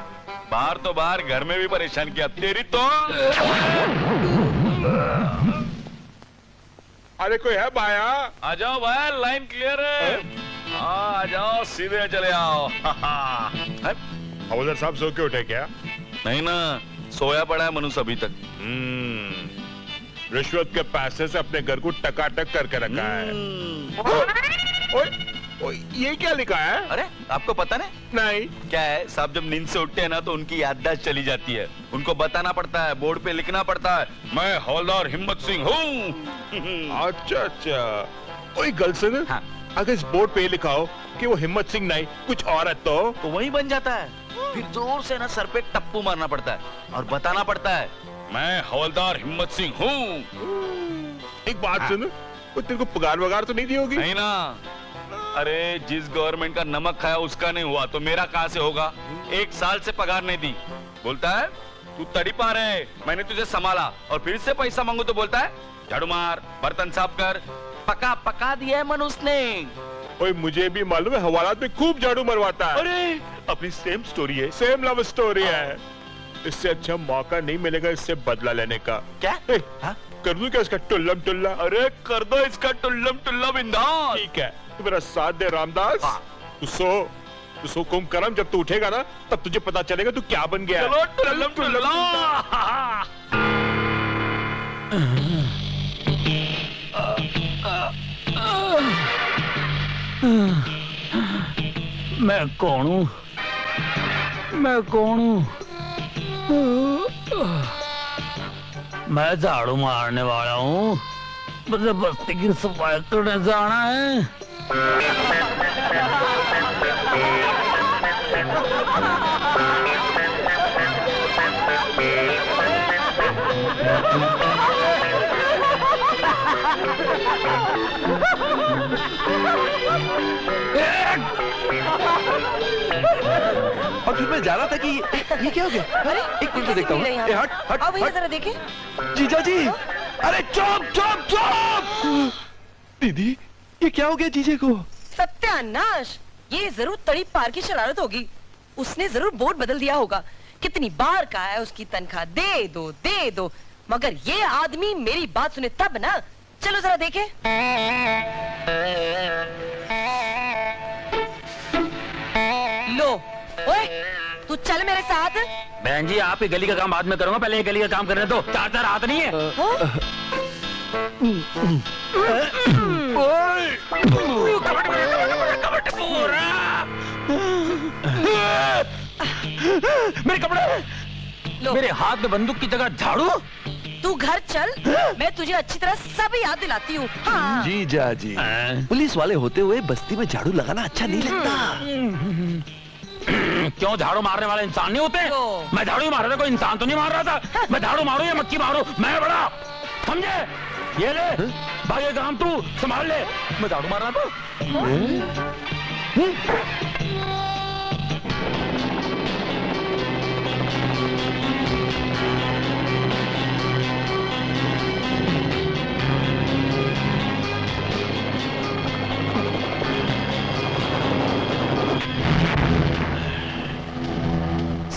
बाहर तो बाहर, घर में भी परेशान किया तेरी तो। अरे कोई है बाया? आ जाओ भाई, लाइन क्लियर है। हाँ आ जाओ, सीधे चले आओ। हवलदार साहब सो के उठे क्या? नहीं ना, सोया पड़ा है मनुष्य अभी तक। रिश्वत के पैसे से अपने घर को टकाटक करके रखा है। ओए, ये क्या लिखा है? अरे आपको पता नहीं। क्या है साहब, जब नींद से उठते हैं ना तो उनकी याददाश्त चली जाती है, उनको बताना पड़ता है, बोर्ड पे लिखना पड़ता है, मैं हवलदार हिम्मत सिंह हूँ। अच्छा अच्छा। ओए गर्लसन, हाँ। अगर इस बोर्ड पे लिखा हो कि वो हिम्मत सिंह नहीं कुछ और है तो वही बन जाता है। फिर जोर से ना सर पे टप्पू मारना पड़ता है और बताना पड़ता है, मैं हवलदार हिम्मत सिंह हूँ। एक बात सुन, वो तेरे को पगार वगार तो नहीं दी होगी? नहीं ना। अरे जिस गवर्नमेंट का नमक खाया उसका नहीं हुआ तो मेरा कहाँ से होगा? 1 साल से पगार नहीं दी। बोलता है तू तड़ीपार है, मैंने तुझे संभाला, और फिर से पैसा मांगू तो बोलता है झाड़ू मार, बर्तन साफ कर। पका दिया है मनुष्य ने। ओए मुझे भी मालूम है, हवालात में खूब झाड़ू मरवाता है। अरे अपनी सेम स्टोरी है, सेम लव स्टोरी है। इससे अच्छा मौका नहीं मिलेगा इससे बदला लेने का। क्या? कर दूं क्या इसका टुल्लम टुल्ला? अरे कर दो इसका टुल्लम टुल्ला बिंदास। ठीक है, तू मेरा साथ दे रामदास। तू सो कुम करम, जब तू उठेगा ना तब तुझे पता चलेगा तू क्या बन गया। चलो टुल्लम टुल्ला। मैं कौन हूँ? मैं कौन हूँ? मैं झाड़ू मारने वाला हूँ, मुझे बस्ती की सफाई करने जाना है। और फिर मैं जा रहा था कि ये क्या हो गया? अरे एक मिनट देखता हूँ। हट हट अब हट। जरा देखे। जीजा जी, अरे चुप चुप चुप। दीदी ये क्या हो गया जीजे को? सत्यानाश, ये जरूर तड़ीपार की शरारत होगी। उसने जरूर बोर्ड बदल दिया होगा। कितनी बार कहा है उसकी तनख्वाह दे दो, मगर ये आदमी मेरी बात सुने तब ना। चलो जरा देखे। लो, ओए, तू चल मेरे साथ। बहन जी आप ही गली का काम बाद में करूंगा, पहले ये गली का काम करने दो। 4 हाथ नहीं है। मेरे कपड़े, मेरे हाथ में बंदूक की जगह झाड़ू। तू घर चल, मैं तुझे अच्छी तरह सब याद दिलाती हूँ। हाँ। जीजा जी, पुलिस वाले होते हुए बस्ती में झाड़ू लगाना अच्छा नहीं लगता। क्यों झाड़ू मारने वाले इंसान नहीं होते? मैं झाड़ू मार रहा था, कोई इंसान तो नहीं मार रहा था। मैं झाड़ू मारू या मक्खी मारू, मैं बड़ा, समझे? ये ले भाई, काम तू संभाल ले। मैं झाड़ू मार रहा था।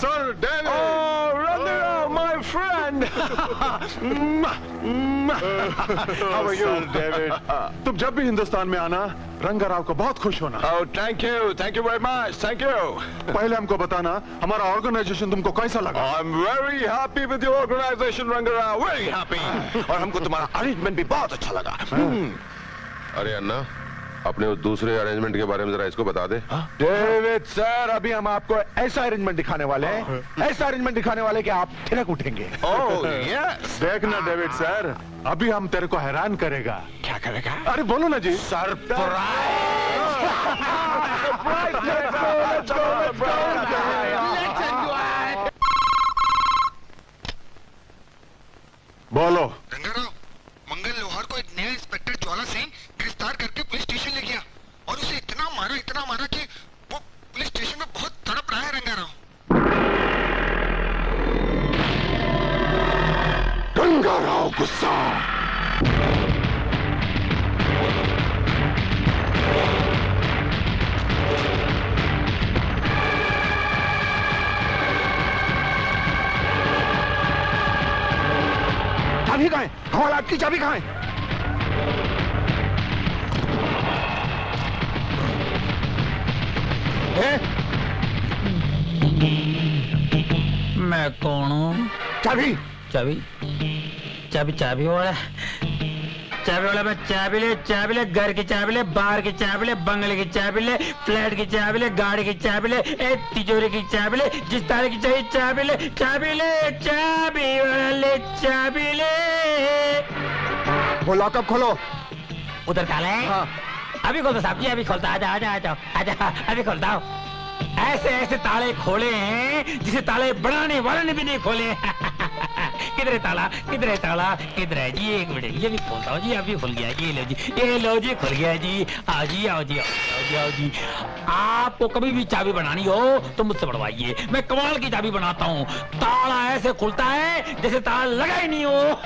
Sir David! Oh, Rangarav, my friend! How are you? Sir David. तुम जब भी हिंदुस्तान में आना, रंगाराव को बहुत खुश होना। Oh, thank you very much, thank you. पहले हमको बताना हमारा ऑर्गेनाइजेशन तुमको कैसा लगा? I'm very happy with your organization, Rangarav, very happy. और हमको तुम्हारा अरेंजमेंट भी बहुत अच्छा लगा। अरे अन्ना, अपने उस दूसरे अरेंजमेंट के बारे में जरा इसको बता दे। डेविड सर, अभी हम आपको ऐसा अरेंजमेंट दिखाने वाले हैं, ऐसा अरेंजमेंज दिखाने वाले कि आप थिरक उठेंगे। Oh yes. देखना डेविड सर, अभी हम तेरे को हैरान करेगा। क्या करेगा? अरे बोलो ना जी। बोलो। रंगाराव, मंगल लोहार को एक नया इंस्पेक्टर ज्वाला सिंह गिरफ्तार करके पुलिस स्टेशन ले गया और उसे इतना मारा कि वो पुलिस स्टेशन में बहुत तड़प रहा है। रंगाराव, रंगाराव गुस्सा। चाबी कहाँ है? हवालात की चाबी कहाँ है? मैं कौन हूँ? चाबी चाबी चाबी चाबी वाला, चाबी वाला। मैं चाबी ले, घर की चाबी ले, बाहर की चाबी ले, बंगले की चाबी ले, फ्लैट की चाबी ले, गाड़ी की चाबी ले, तिजोरी की चाबी ले, जिस तरह की चाहिए चाबी ले, चाबी ले, चाबी वाला ले, चाबी ले। वो लॉकअप खोलो। उधर ताला है? हाँ। अभी खोलता साहब जी, अभी खोलता। आजा अभी खोलता हूँ। ऐसे ताले खोले हैं जिसे ताले बनाने वाले ने भी नहीं खोले। किधर है ताला? किधर है जी? एक मिनट, ये भी खोलता हूँ जी। अभी खुल गया। ये लो जी खुल गया जी। आओ जी। आपको कभी भी चाबी बनानी हो तो मुझसे बढ़वाइए, मैं कमाल की चाबी बनाता हूँ। ताला ऐसे खुलता है जैसे ताला लगा ही नहीं हो।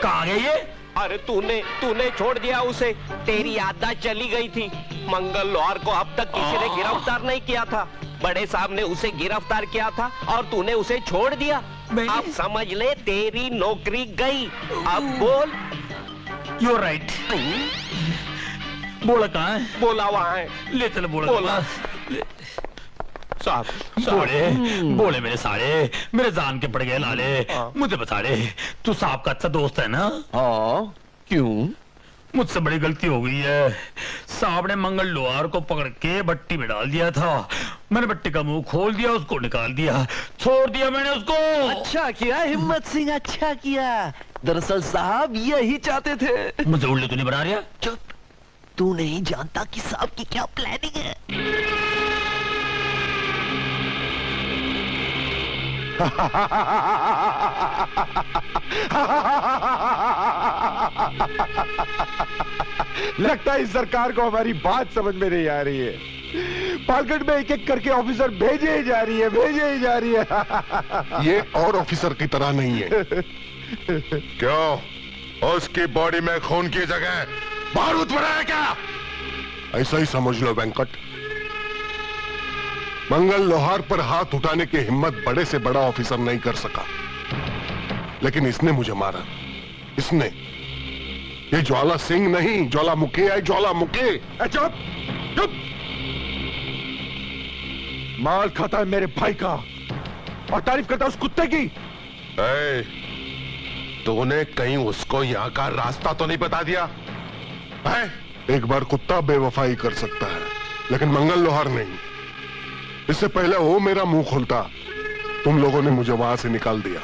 कहाँ गए ये? अरे तूने छोड़ दिया उसे, तेरी याददाश्त चली गई थी। मंगल लोहार को अब तक किसी ने गिरफ्तार नहीं किया था। बड़े साहब ने उसे गिरफ्तार किया था और तूने उसे छोड़ दिया। अब समझ ले, तेरी नौकरी गई। अब बोल। You're right. बोला कहाँ है? बोला वहाँ है। ले चल बोला। बोले मेरे साले, मेरे जान के पड़ गए लाले। मुझे बता दे, तू साहब का अच्छा दोस्त है ना? हाँ, क्यों? मुझसे बड़ी गलती हो गई है। साहब ने मंगल लोहार को पकड़ के भट्टी में डाल दिया था। मैंने भट्टी का मुंह खोल दिया, उसको निकाल दिया, छोड़ दिया मैंने उसको। अच्छा किया हिम्मत सिंह, अच्छा किया। दरअसल साहब यही चाहते थे। मुझे उल्लू तो नहीं बना रहा? चुप, तू नहीं जानता कि साहब की क्या प्लानिंग है। लगता है इस सरकार को हमारी बात समझ में नहीं आ रही है। पालगढ़ में एक एक करके ऑफिसर भेजे ही जा रही है। ये और ऑफिसर की तरह नहीं है। क्यों? उसकी बॉडी में खून की जगह बारूद पड़ा है क्या? ऐसा ही समझ लो वेंकट। मंगल लोहार पर हाथ उठाने की हिम्मत बड़े से बड़ा ऑफिसर नहीं कर सका, लेकिन इसने मुझे मारा। इसने। ये ज्वाला सिंह नहीं, ज्वालामुखी है, ज्वालामुखी। चुप चुप। माल खाता है मेरे भाई का और तारीफ करता है उस कुत्ते की। तूने कहीं उसको यहाँ का रास्ता तो नहीं बता दिया है? एक बार कुत्ता बेवफाई कर सकता है, लेकिन मंगल लोहार नहीं। इससे पहले वो मेरा मुंह खोलता, तुम लोगों ने मुझे वहां से निकाल दिया।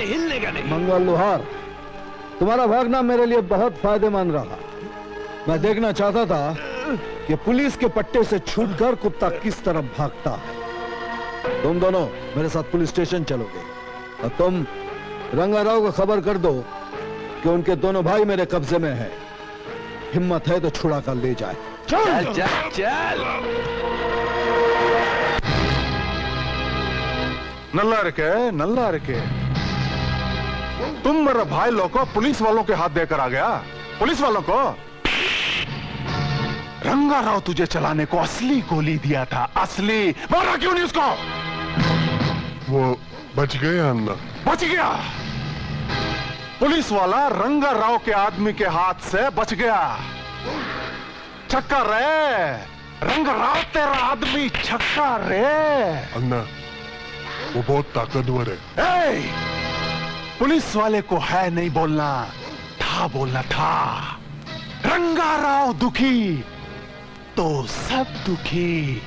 हिलने का नहीं। मंगल लोहार, तुम्हारा भागना मेरे लिए बहुत फायदेमंद रहा। मैं देखना चाहता था कि पुलिस के पट्टे से छूटकर कुत्ता किस तरफ भागता है। तुम दोनों मेरे साथ पुलिस स्टेशन चलोगे और तुम रंगाराव को खबर कर दो कि उनके दोनों भाई मेरे कब्जे में हैं। हिम्मत है तो छुड़ा कर ले जाए। चल चल चल। नल्ला रखे तुम मेरे भाई लोग को पुलिस वालों के हाथ देकर आ गया। पुलिस वालों को रंगाराव तुझे चलाने को असली गोली दिया था, असली। मारा क्यों नहीं उसको? वो बच गया अन्ना। बच गया। पुलिस वाला रंगाराव के आदमी के हाथ से बच गया। चक्कर रे, रंगाराव तेरा आदमी चक्कर रे। अन्ना वो बहुत ताकतवर है। पुलिस वाले को है नहीं बोलना, था बोलना था। रंगाराव दुखी तो सब दुखी।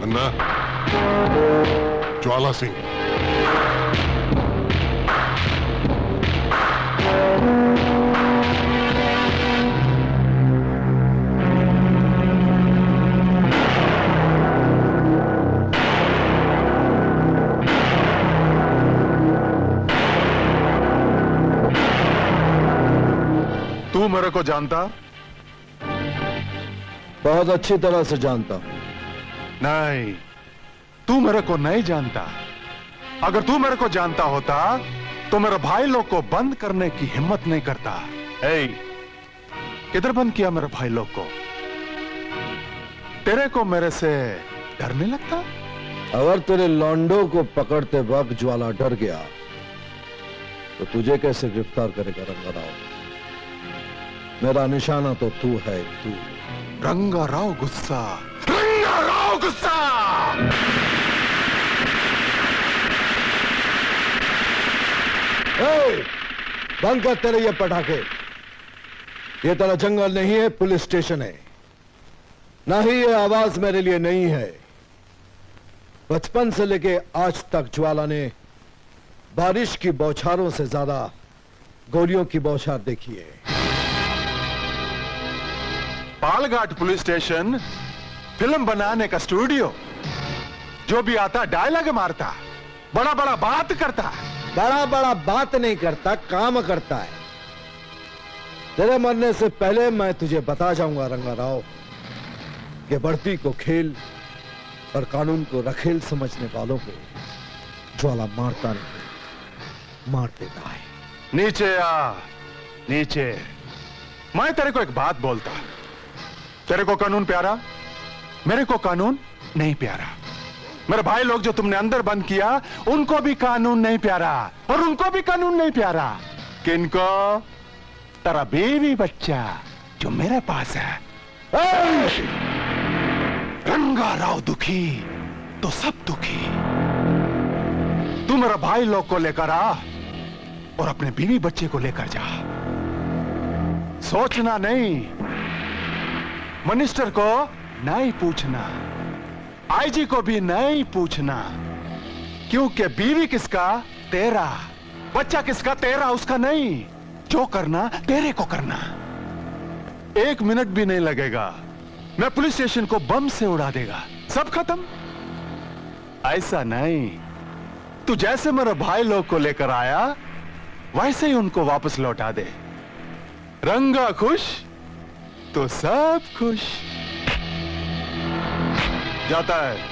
अन्ना, ज्वाला सिंह। तू मेरे को जानता? बहुत अच्छी तरह से जानता हूं। नहीं, तू मेरे को नहीं जानता। अगर तू मेरे को जानता होता तो मेरे भाई लोग को बंद करने की हिम्मत नहीं करता। किधर बंद किया मेरे भाई लोग को? तेरे को मेरे से डर नहीं लगता? अगर तेरे लॉन्डो को पकड़ते वक्त ज्वाला डर गया तो तुझे कैसे गिरफ्तार करेगा रंगाराव? मेरा निशाना तो तू है, तू। रंगाराव गुस्सा, रंगाराव गुस्सा। बंद कर तेरे ये पटाखे। ये तेरा जंगल नहीं है, पुलिस स्टेशन है। ना ही ये आवाज मेरे लिए नहीं है। बचपन से लेके आज तक ज्वाला ने बारिश की बौछारों से ज्यादा गोलियों की बौछार देखी है। पालघाट पुलिस स्टेशन फिल्म बनाने का स्टूडियो। जो भी आता डायलॉग मारता, बड़ा बड़ा बात करता। बड़ा बड़ा बात नहीं करता, काम करता है। तेरे मरने से पहले मैं तुझे बता जाऊंगा रंगाराव कि बढ़ती को खेल और कानून को रखेल समझने वालों को ज्वाला मारता नहीं, मार देता है। नीचे आ, नीचे। मैं तेरे को एक बात बोलता। तेरे को कानून प्यारा, मेरे को कानून नहीं प्यारा। मेरे भाई लोग जो तुमने अंदर बंद किया, उनको भी कानून नहीं प्यारा और उनको भी कानून नहीं प्यारा। किनको? तेरा बीवी बच्चा जो मेरे पास है। रंगा राव दुखी तो सब दुखी। तू मेरा भाई लोग को लेकर आ और अपने बीवी बच्चे को लेकर जा। सोचना नहीं, मिनिस्टर को नहीं पूछना, आईजी को भी नहीं पूछना, क्योंकि बीवी किसका? तेरा। बच्चा किसका? तेरा, उसका नहीं। जो करना तेरे को करना। 1 मिनट भी नहीं लगेगा, मैं पुलिस स्टेशन को बम से उड़ा देगा, सब खत्म। ऐसा नहीं, तू जैसे मेरे भाई लोग को लेकर आया वैसे ही उनको वापस लौटा दे। रंगा खुश तो सब खुश। जाता है।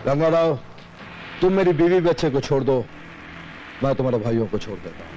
रंगा राव, तुम मेरी बीवी बच्चे को छोड़ दो, मैं तुम्हारे भाइयों को छोड़ देता हूं।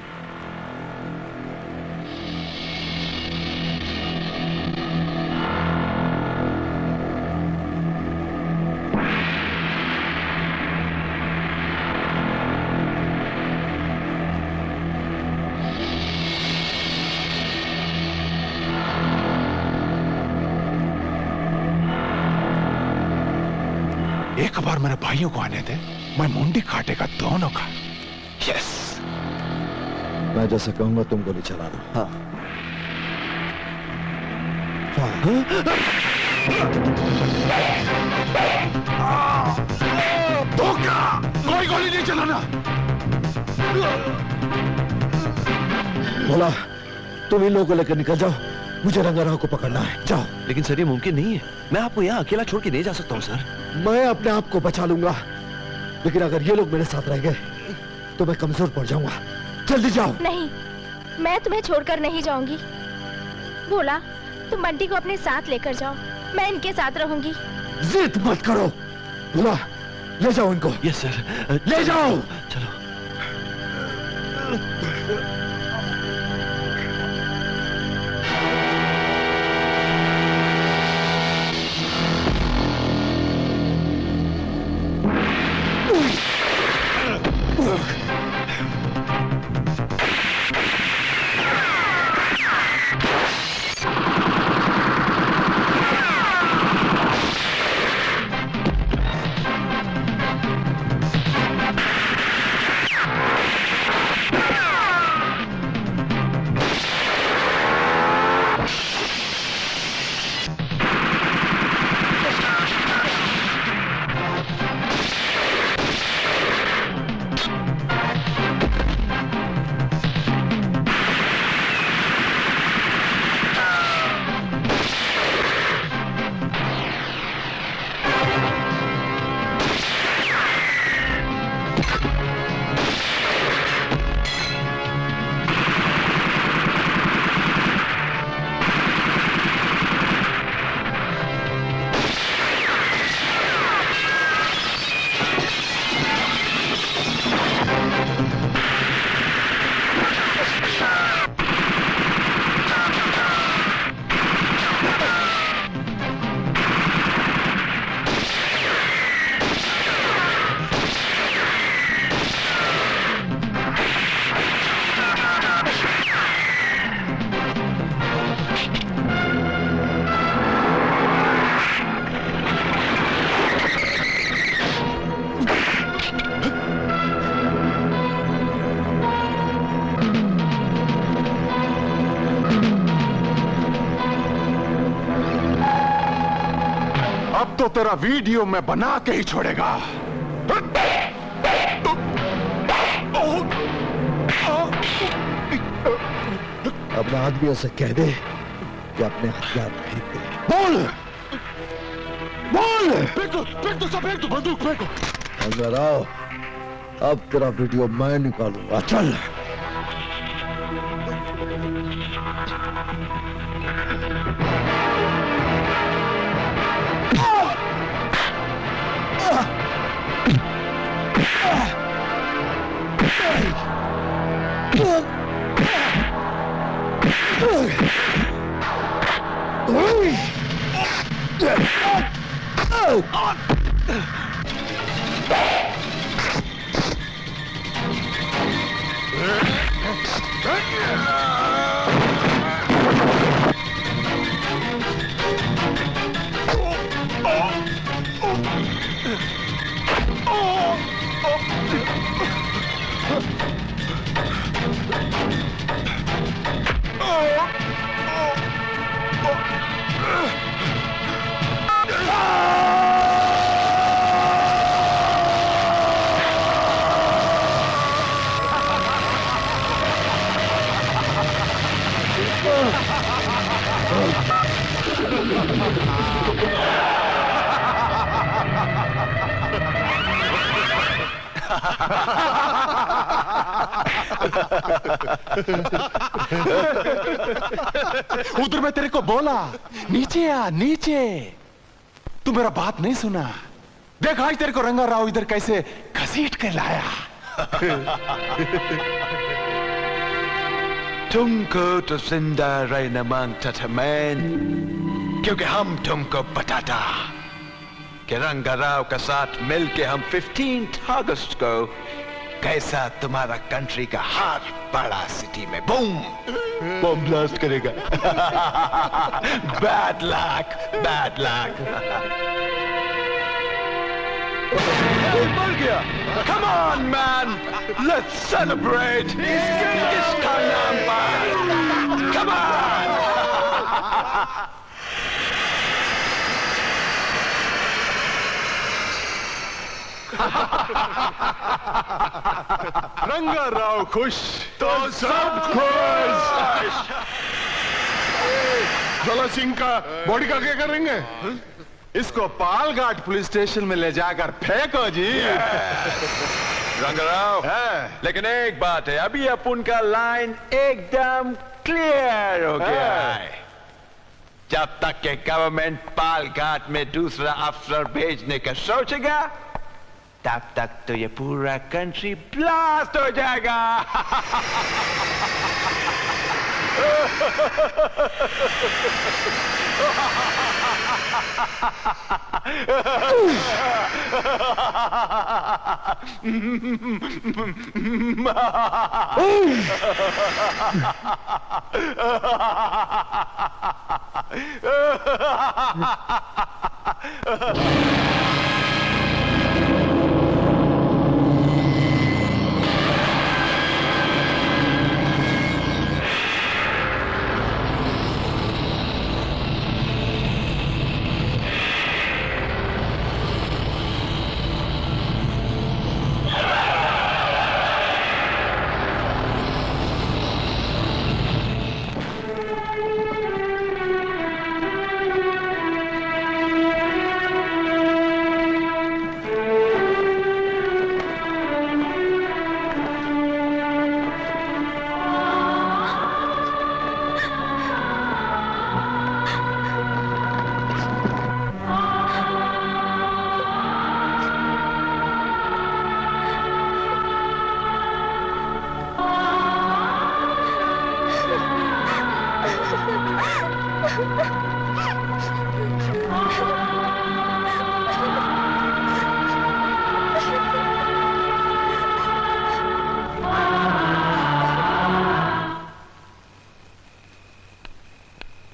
एक बार मेरे भाइयों को आने दे, मैं मुंडी काटेगा दोनों का। यस। मैं जैसे कहूंगा तुम गोली चलाना। हाँ। धोखा! कोई गोली नहीं चलाना। बोला, तुम इन लोगों को लेकर निकल जाओ, मुझे रंगा राव को पकड़ना है। जाओ। लेकिन सर ये मुमकिन नहीं है, मैं आपको यहाँ अकेला छोड़ के नहीं जा सकता हूँ सर। मैं अपने आप को बचा लूंगा, लेकिन अगर ये लोग मेरे साथ रह गए तो मैं कमजोर पड़ जाऊंगा। जल्दी जाओ। नहीं, मैं तुम्हें छोड़कर नहीं जाऊंगी। बोला, तुम बंटी को अपने साथ लेकर जाओ, मैं इनके साथ रहूंगी। जिद मत करो। बोला, ले जाओ इनको। Yes sir. ले जाओ। चलो। तो तेरा वीडियो मैं बना के ही छोड़ेगा। अपने आदमियों से कह दे कि अपने हथियार फेंक दे। बोल बोल। फेंक दो सब, फेंक दो बंदूक, फेंको। रंगा राव, अब तेरा वीडियो मैं निकालूंगा। चल। उधर मैं तेरे को बोला नीचे आ, नीचे। तू मेरा बात नहीं सुना। देख आज तेरे को रंगा राव इधर कैसे घसीट के लाया। तुमको तो जिंदा रहना मांगता था मैन, क्योंकि हम तुमको बताता कि रंगा राव के साथ मिलके हम 15 अगस्त को कैसा तुम्हारा कंट्री का हर बड़ा सिटी में बम ब्लास्ट करेगा। Bad luck, bad luck. मर गया। Come on man, let's celebrate। इसका नाम बात। Come on। रंगा राव खुश तो सब खुश। ज्वाला सिंह का बॉडी का क्या करेंगे? इसको पालघाट पुलिस स्टेशन में ले जाकर फेंको जी। रंगाराव, लेकिन एक बात है, अभी अपन का लाइन एकदम क्लियर हो गया है। जब तक के गवर्नमेंट पालघाट में दूसरा अफसर भेजने का सोचेगा, तब तक तो ये पूरा कंट्री ब्लास्ट हो जाएगा।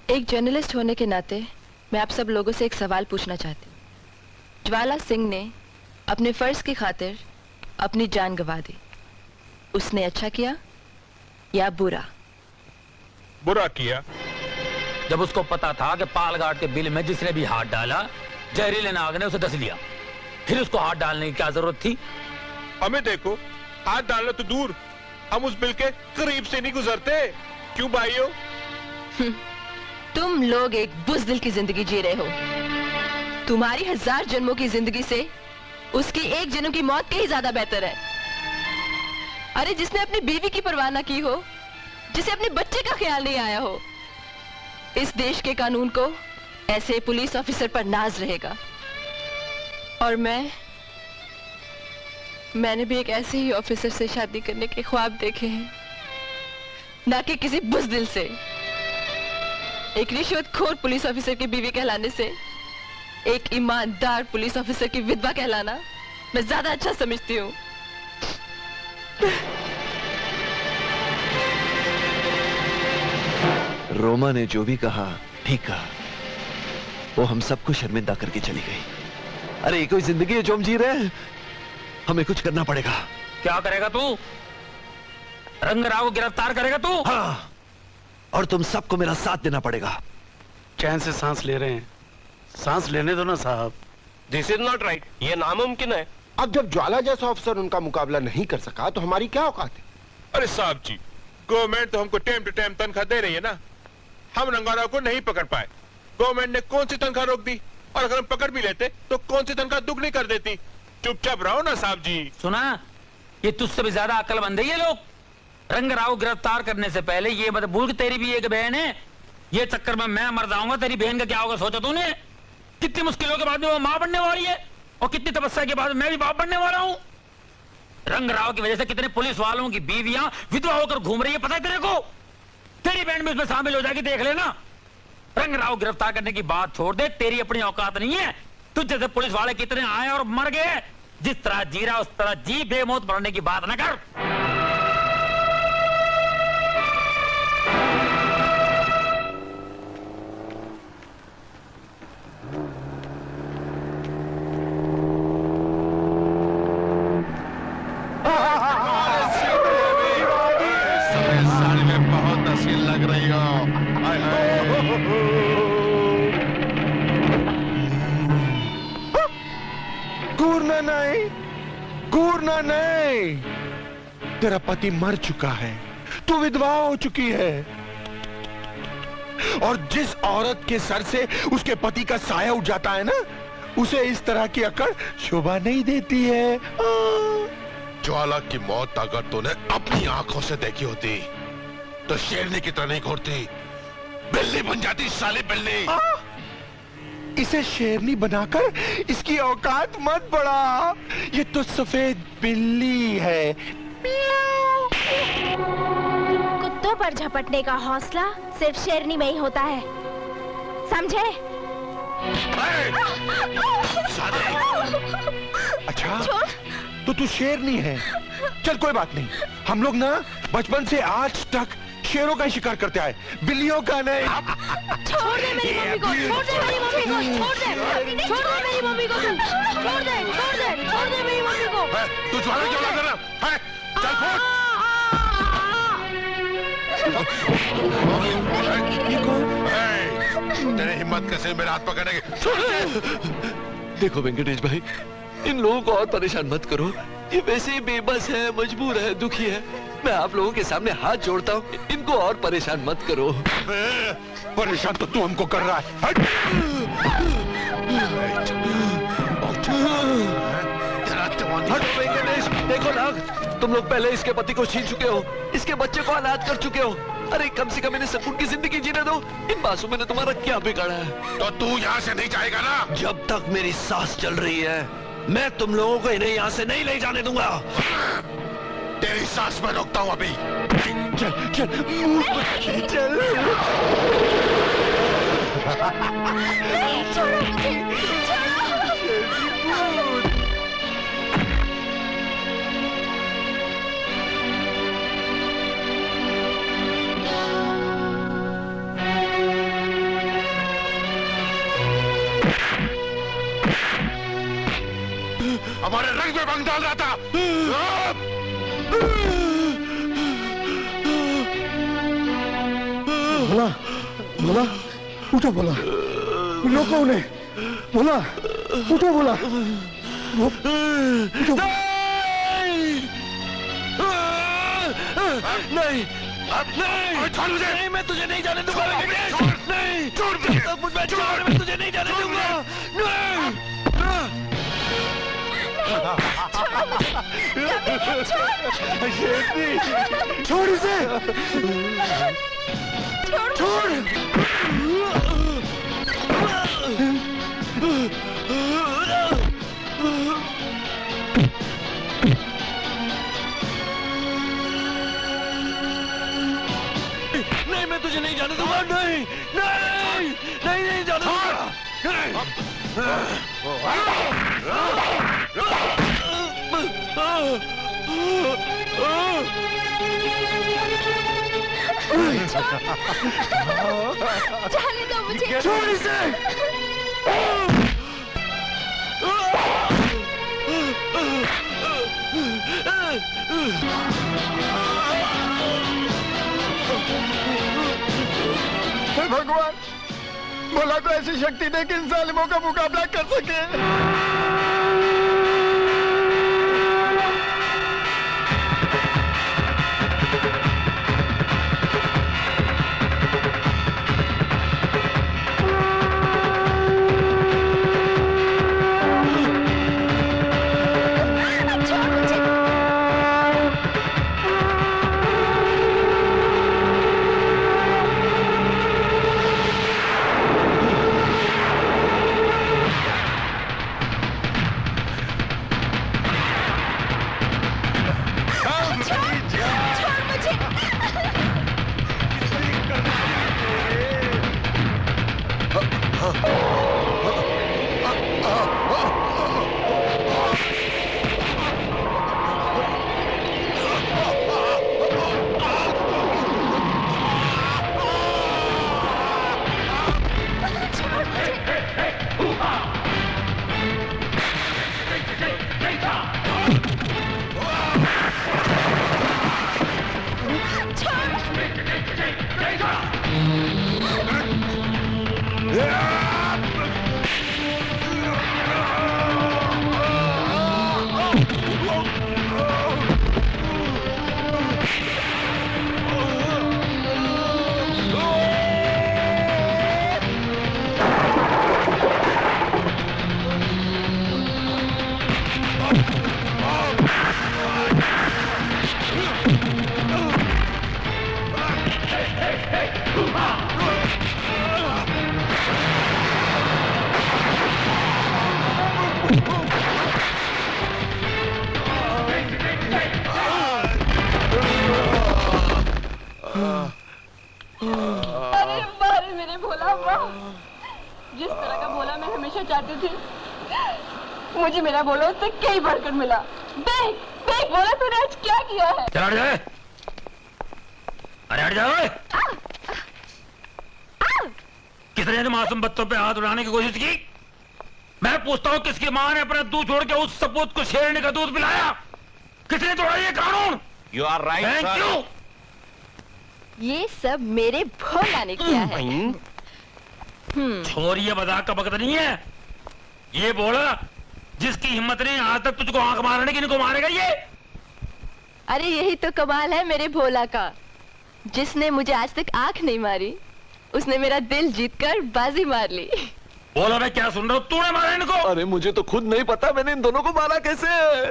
एक जर्नलिस्ट होने के नाते मैं आप सब लोगों से एक सवाल पूछना चाहती हूँ। ज्वाला सिंह ने अपने फर्ज की खातिर अपनी जान गंवा दी। उसने अच्छा किया या बुरा? बुरा किया। जब उसको पता था कि पालघाट के बिल में जिसने भी हाथ डाला जहरीले नाग ने उसे डस लिया, फिर उसको हाथ डालने की क्या जरूरत थी? हमें देखो, हाथ डालना तो दूर, हम उस बिल के करीब से नहीं गुजरते। क्यों भाइयों? तुम लोग एक बुज़दिल की जिंदगी जी रहे हो। तुम्हारी 1000 जन्मों की जिंदगी से उसकी एक जन्म की मौत कहीं ज्यादा बेहतर है। अरे जिसने अपनी बीवी की परवाह न की हो, जिसे अपने बच्चे का ख्याल नहीं आया हो, इस देश के कानून को ऐसे पुलिस ऑफिसर पर नाज रहेगा। और मैंने भी एक ऐसे ही ऑफिसर से शादी करने के ख्वाब देखे हैं, ना कि किसी बुज़दिल से। एक रिश्वतखोर पुलिस ऑफिसर की बीवी कहलाने से एक ईमानदार पुलिस ऑफिसर की विधवा कहलाना मैं ज्यादा अच्छा समझती हूँ। रोमा ने जो भी कहा ठीक कहा। वो हम सबको शर्मिंदा करके चली गई। अरे ये कोई जिंदगी है जो हम जी रहे हैं? हमें कुछ करना पड़ेगा। क्या करेगा तू? रंगराव को गिरफ्तार करेगा तू? हाँ, और तुम सबको मेरा साथ देना पड़ेगा। चैन से सांस ले रहे हैं, सांस लेने दो ना साहब। दिस इज नॉट राइट, ये नामुमकिन है। अब जब ज्वाला जैसा ऑफिसर उनका मुकाबला नहीं कर सका तो हमारी क्या औकात है? अरे साहब जी, गवर्नमेंट तो हमको टाइम टू टाइम तनख्वाह दे रही है ना। हम रंगाराव को नहीं पकड़ पाए, गवर्नमेंट ने कौन सी तनख्वाह रोक दी? और अगर हम पकड़ भी लेते तो कौन सी तनख्वाह दुगनी कर देती? चुपचाप रहो ना साहब जी। सुना, ये तुझसे भी ज्यादा अक्लमंद है ये लोग। रंगराव गिरफ्तार करने से पहले ये मत भूल कि तेरी भी एक बहन है। ये चक्कर में मैं मर जाऊंगा, तेरी बहन का क्या होगा सोचा तूने? कितनी मुश्किलों के बाद में वो मां बनने वाली है, और कितनी तपस्या के बाद मैं भी बाप बनने वाला हूं। रंगराव की वजह से कितने पुलिस वालों की बीवियां विधवा होकर घूम रही है, पता है तेरे को? तेरी बहन भी उसमें शामिल हो जाएगी, देख लेना। रंगराव गिरफ्तार करने की बात छोड़ दे, तेरी अपनी औकात नहीं है। तुझ जैसे पुलिस वाले कितने आए और मर गए। जिस तरह जी रहा उस तरह जी, बेमौत मरने की बात न कर। साड़ी में बहुत हसीन लग रही हो। घूरना नहीं, घूरना नहीं। तेरा पति मर चुका है, तू विधवा हो चुकी है, और जिस औरत के सर से उसके पति का साया उठ जाता है ना, उसे इस तरह की अकड़ शोभा नहीं देती है। ज्वाला की मौत अगर तूने अपनी आंखों से देखी होती तो शेरनी की तरह नहीं घूरती, बिल्ली बन जाती, साली बिल्ली। इसे शेरनी बनाकर इसकी औकात मत बढ़ा, ये तो सफेद बिल्ली है। कुत्तों पर झपटने का हौसला सिर्फ शेरनी में ही होता है, समझे? अच्छा, तो तू शेरनी है। चल कोई बात नहीं, हम लोग ना बचपन से आज तक शेरों का शिकार करते आए, बिल्लियों का नहीं। छोड़ दे मेरी मम्मी को, छोड़ दे मेरी मम्मी को, छोड़ दे, छोड़ दे मेरी मम्मी को, छोड़ दे, छोड़ दे, छोड़ दे मेरी मम्मी को। तू ज्वाला क्यों लग रहा है? चल फोड़। तेरी हिम्मत कैसे मेरा हाथ पकड़ने की? देखो वेंकटेश भाई, इन लोगों को और परेशान मत करो। ये वैसे ही बेबस है, मजबूर है, दुखी है। मैं आप लोगों के सामने हाथ जोड़ता हूँ, इनको और परेशान मत करो। परेशान तो तू हमको कर रहा है। वेंकटेश, देखो ना, तुम लोग पहले इसके पति को छीन चुके हो, इसके बच्चे को अनाथ कर चुके हो। अरे कम से कम इन्हें सुकून की जिंदगी जीने दो। इन मासूमों ने तुम्हारा क्या बिगाड़ा है? तो तू यहाँ से नहीं जाएगा ना? जब तक मेरी सांस चल रही है, मैं तुम लोगों को इन्हें यहाँ से नहीं ले जाने दूंगा। तेरी सांस में रोकता हूँ अभी। चल चल चल। छोड़ो मुझे, छोड़ो। हमारे रंग में भंग डाल रहा था। बोला बोला, उठो बोला, रोको उन्हें। बोला उठो बोला नहीं छोड़ मुझे। नहीं मैं तुझे नहीं जाने दूंगा। नहीं छोड़ मैं तुझे नहीं जाने दूंगा। छोड़ इसे। छोड़ नहीं मैं तुझे नहीं जाने दूंगा। नहीं नहीं नहीं नहीं जाने दूंगा। जाने दो मुझे। छोड़ इसे। हे भगवान, भोला को ऐसी शक्ति दे कि इन जालिमों का मुकाबला कर सके। जिस तरह का भोला मैं हमेशा चाहती थी, मुझे मेरा भोला उससे कई बढ़कर मिला। देख देख भोला, तूने आज क्या किया है? चल हट जाए। अरे हट जाओ। किसने ने मासूम बच्चों पे हाथ उड़ाने की कोशिश की? मैं पूछता हूँ, किसकी माँ ने अपना दूध छोड़ के उस सपूत को शेरनी का दूध पिलाया? किसने तोड़ा ये कानून? You are right sir. Thank you. ये सब मेरे भोला ने किया है। छोरी, ये मजाक का वक्त नहीं है। ये बोला जिसकी हिम्मत नहीं आज तक तुझको आंख मारने की, इनको मारेगा ये। अरे यही तो कमाल है मेरे भोला का। जिसने मुझे आज तक आंख नहीं मारी, उसने मेरा दिल जीतकर बाजी मार ली। बोला मैं क्या सुन रहा हूँ? तूने मारा इनको? अरे मुझे तो खुद नहीं पता मैंने इन दोनों को मारा कैसे।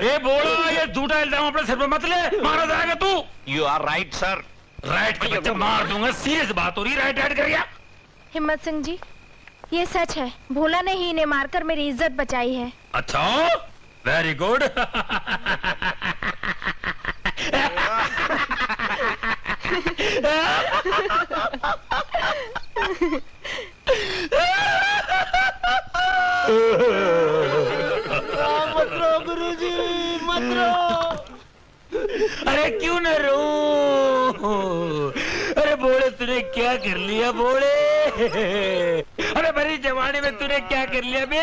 ये बोला, ये झूठा इल्जाम अपने सिर पे मत ले, मारा जाएगा तू। You are right sir. Right के बच्चे मार दूंगा, सीरियस बात हो रही। राइट राइट कर गया। हिम्मत सिंह जी, ये सच है, भोला ने ही इन्हें मारकर मेरी इज्जत बचाई है। अच्छा, वेरी गुड। मत रो गुरुजी, मत रो। अरे क्यों न रो? अरे बोले, तूने क्या कर लिया बोले? अरे मेरी जवानी में तूने क्या कर लिया बे?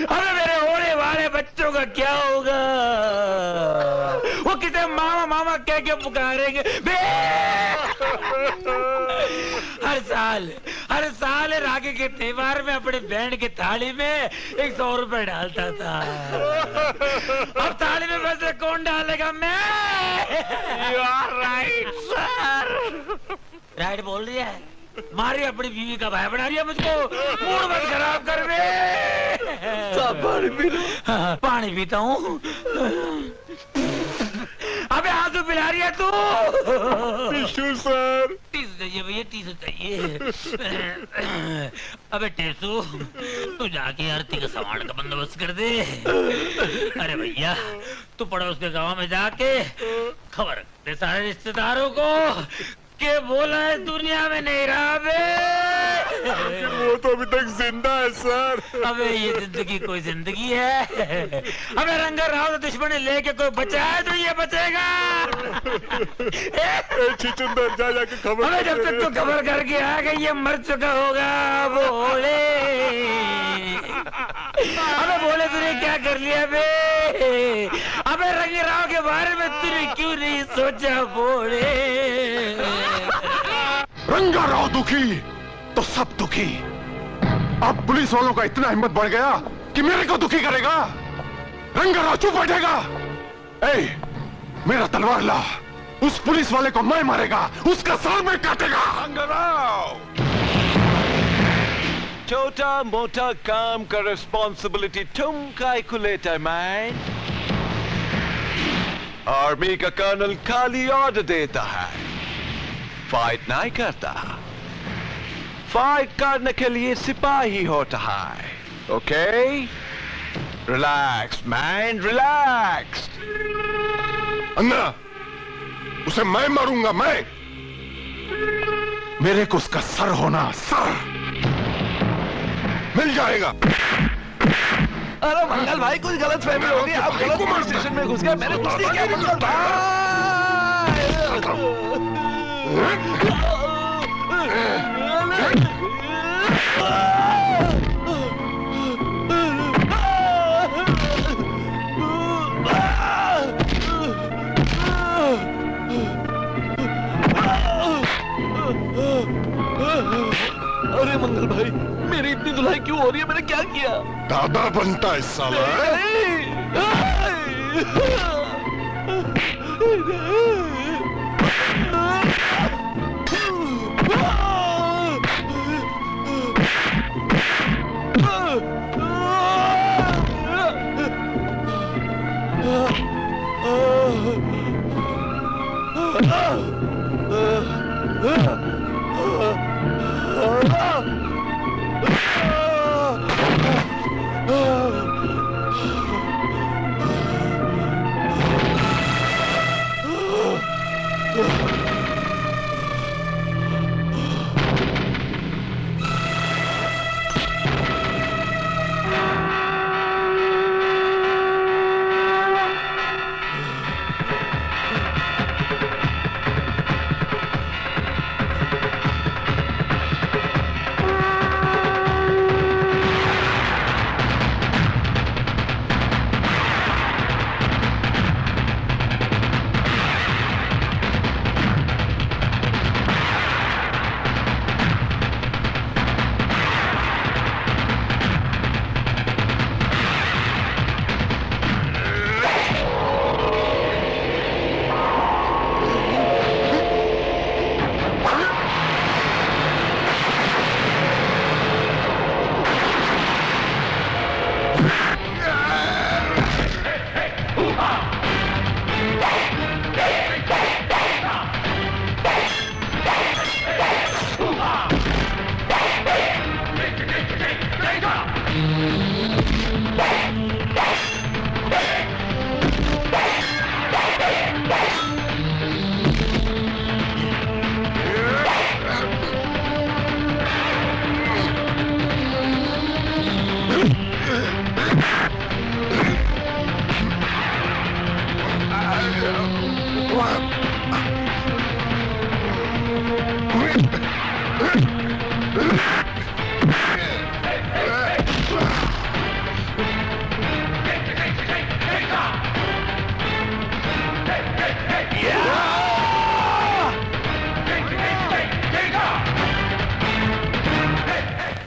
अरे मेरे होने वाले बच्चों का क्या होगा? वो किसे मामा मामा कह के पुकारेंगे बे? हर साल राखी के त्योहार में अपने बैंड की थाली में 100 रुपए डालता था। अब थाली में पैसे कौन डालेगा? मैं। You are right, sir. Right बोल रही है। मारी अपनी बीवी का भाई बना दिया मुझको। मूड मत खराब कर बे। पानी पी लो। हाँ, पानी पीता हूँ। अबे आंसू पिला रही है तू। Tissue sir. टिश्यू चाहिए भैया, टिश्यू चाहिए। अबे टेसू, तू जाके आरती का सामान का बंदोबस्त कर दे। अरे भैया, तू पड़ोस के गांव में जाके खबर दे सारे रिश्तेदारों को के बोला है दुनिया में नहीं रहा बे। वो तो अभी तक जिंदा है सर। अबे ये जिंदगी कोई जिंदगी है? अबे रंगा राव दुश्मन लेके कोई बचा है तो ये बचेगा। चिचुंदर जा जाके खबर। अबे जब तक तू खबर करके आएगा ये मर चुका होगा बोले। अबे बोले तूने क्या कर लिया बे? अबे रंगे राव के बारे में तूने क्यों नहीं सोचा बोले? रंगा राव दुखी तो सब दुखी। अब पुलिस वालों का इतना हिम्मत बढ़ गया कि मेरे को दुखी करेगा। रंगा राव चुप बैठेगा। ए, मेरा तलवार ला। उस पुलिस वाले को मैं मारेगा, उसका सर में काटेगा। रंगा राव, छोटा मोटा काम का रिस्पॉन्सिबिलिटी तुम काय को लेता मैन? आर्मी का कर्नल खाली ऑर्डर देता है, फाइट नहीं करता। फाइट करने के लिए सिपाही होता है। ओके? Relax man, relax. अन्ना, उसे मैं मारूंगा, मैं। मेरे को उसका सर होना, सर मिल जाएगा। अरे मंगल भाई, कुछ गलत फहमी हो गई। आप गलत स्टेशन में घुस गए। मैंने कुछ नहीं किया मंगल अरे मंगल भाई, मेरी इतनी धुलाई क्यों हो रही है? मैंने क्या किया? दादा बनता है साला।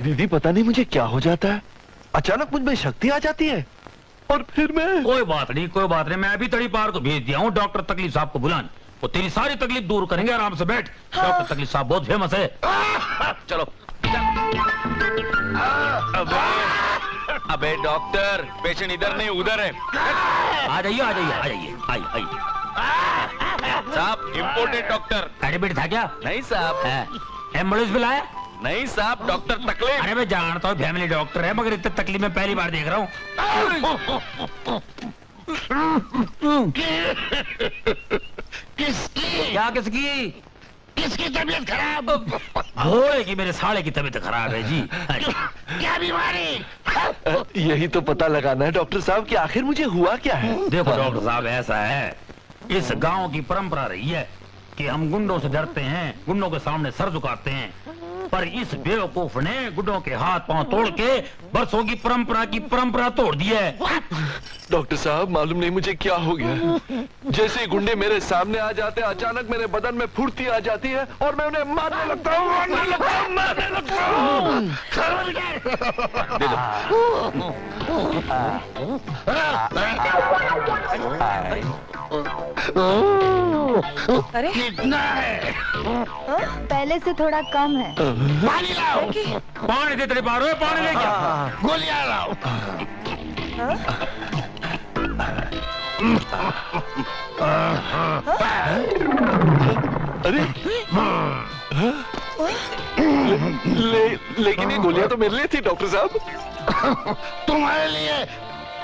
दीदी पता नहीं मुझे क्या हो जाता है, अचानक मुझ में शक्ति आ जाती है और फिर मैं। कोई बात नहीं, कोई बात नहीं, मैं अभी तड़ी पार को भेज दिया हूँ डॉक्टर तकलीफ साहब को बुलाने। वो तेरी सारी तकलीफ दूर करेंगे, आराम से बैठ। हाँ। डॉक्टर तकलीफ साहब बहुत फेमस है। चलो। अबे डॉक्टर, पेशेंट इधर नहीं उधर है। आ जाइए आ जाइए आ जाइए, आइए। साहब इम्पोर्टेड डॉक्टर। एडमिट था क्या? नहीं साहब। एम्बुलेंस बुलाया? नहीं साहब, डॉक्टर तकलीफ। अरे मैं जानता हूँ फैमिली डॉक्टर है, मगर इतने तकलीफ में पहली बार देख रहा हूँ। किसकी? क्या किसकी? किसकी तबीयत खराब? घोड़े की, मेरे साले की तबीयत खराब है जी। क्या बीमारी? यही तो पता लगाना है डॉक्टर साहब कि आखिर मुझे हुआ क्या है। देखो डॉक्टर साहब, ऐसा है, इस गांव की परंपरा रही है कि हम गुंडों से डरते हैं, गुंडों के सामने सर झुकाते हैं, पर इस बेवकूफ ने गुंडों के हाथ पांव तोड़ के बरसों की परंपरा तोड़ दी है। डॉक्टर साहब मालूम नहीं मुझे क्या हो गया, जैसे ही गुंडे मेरे सामने आ जाते हैं अचानक मेरे बदन में फुर्ती आ जाती है और मैं उन्हें मारने लगता हूँ। अरे कितना है? पहले से थोड़ा कम है। पानी लाओ। पानी दे तेरे पारो, पानी लेके। गोलियां लाओ। अरे लेकिन ये गोलियां तो मेरे लिए थी डॉक्टर साहब। तुम्हारे लिए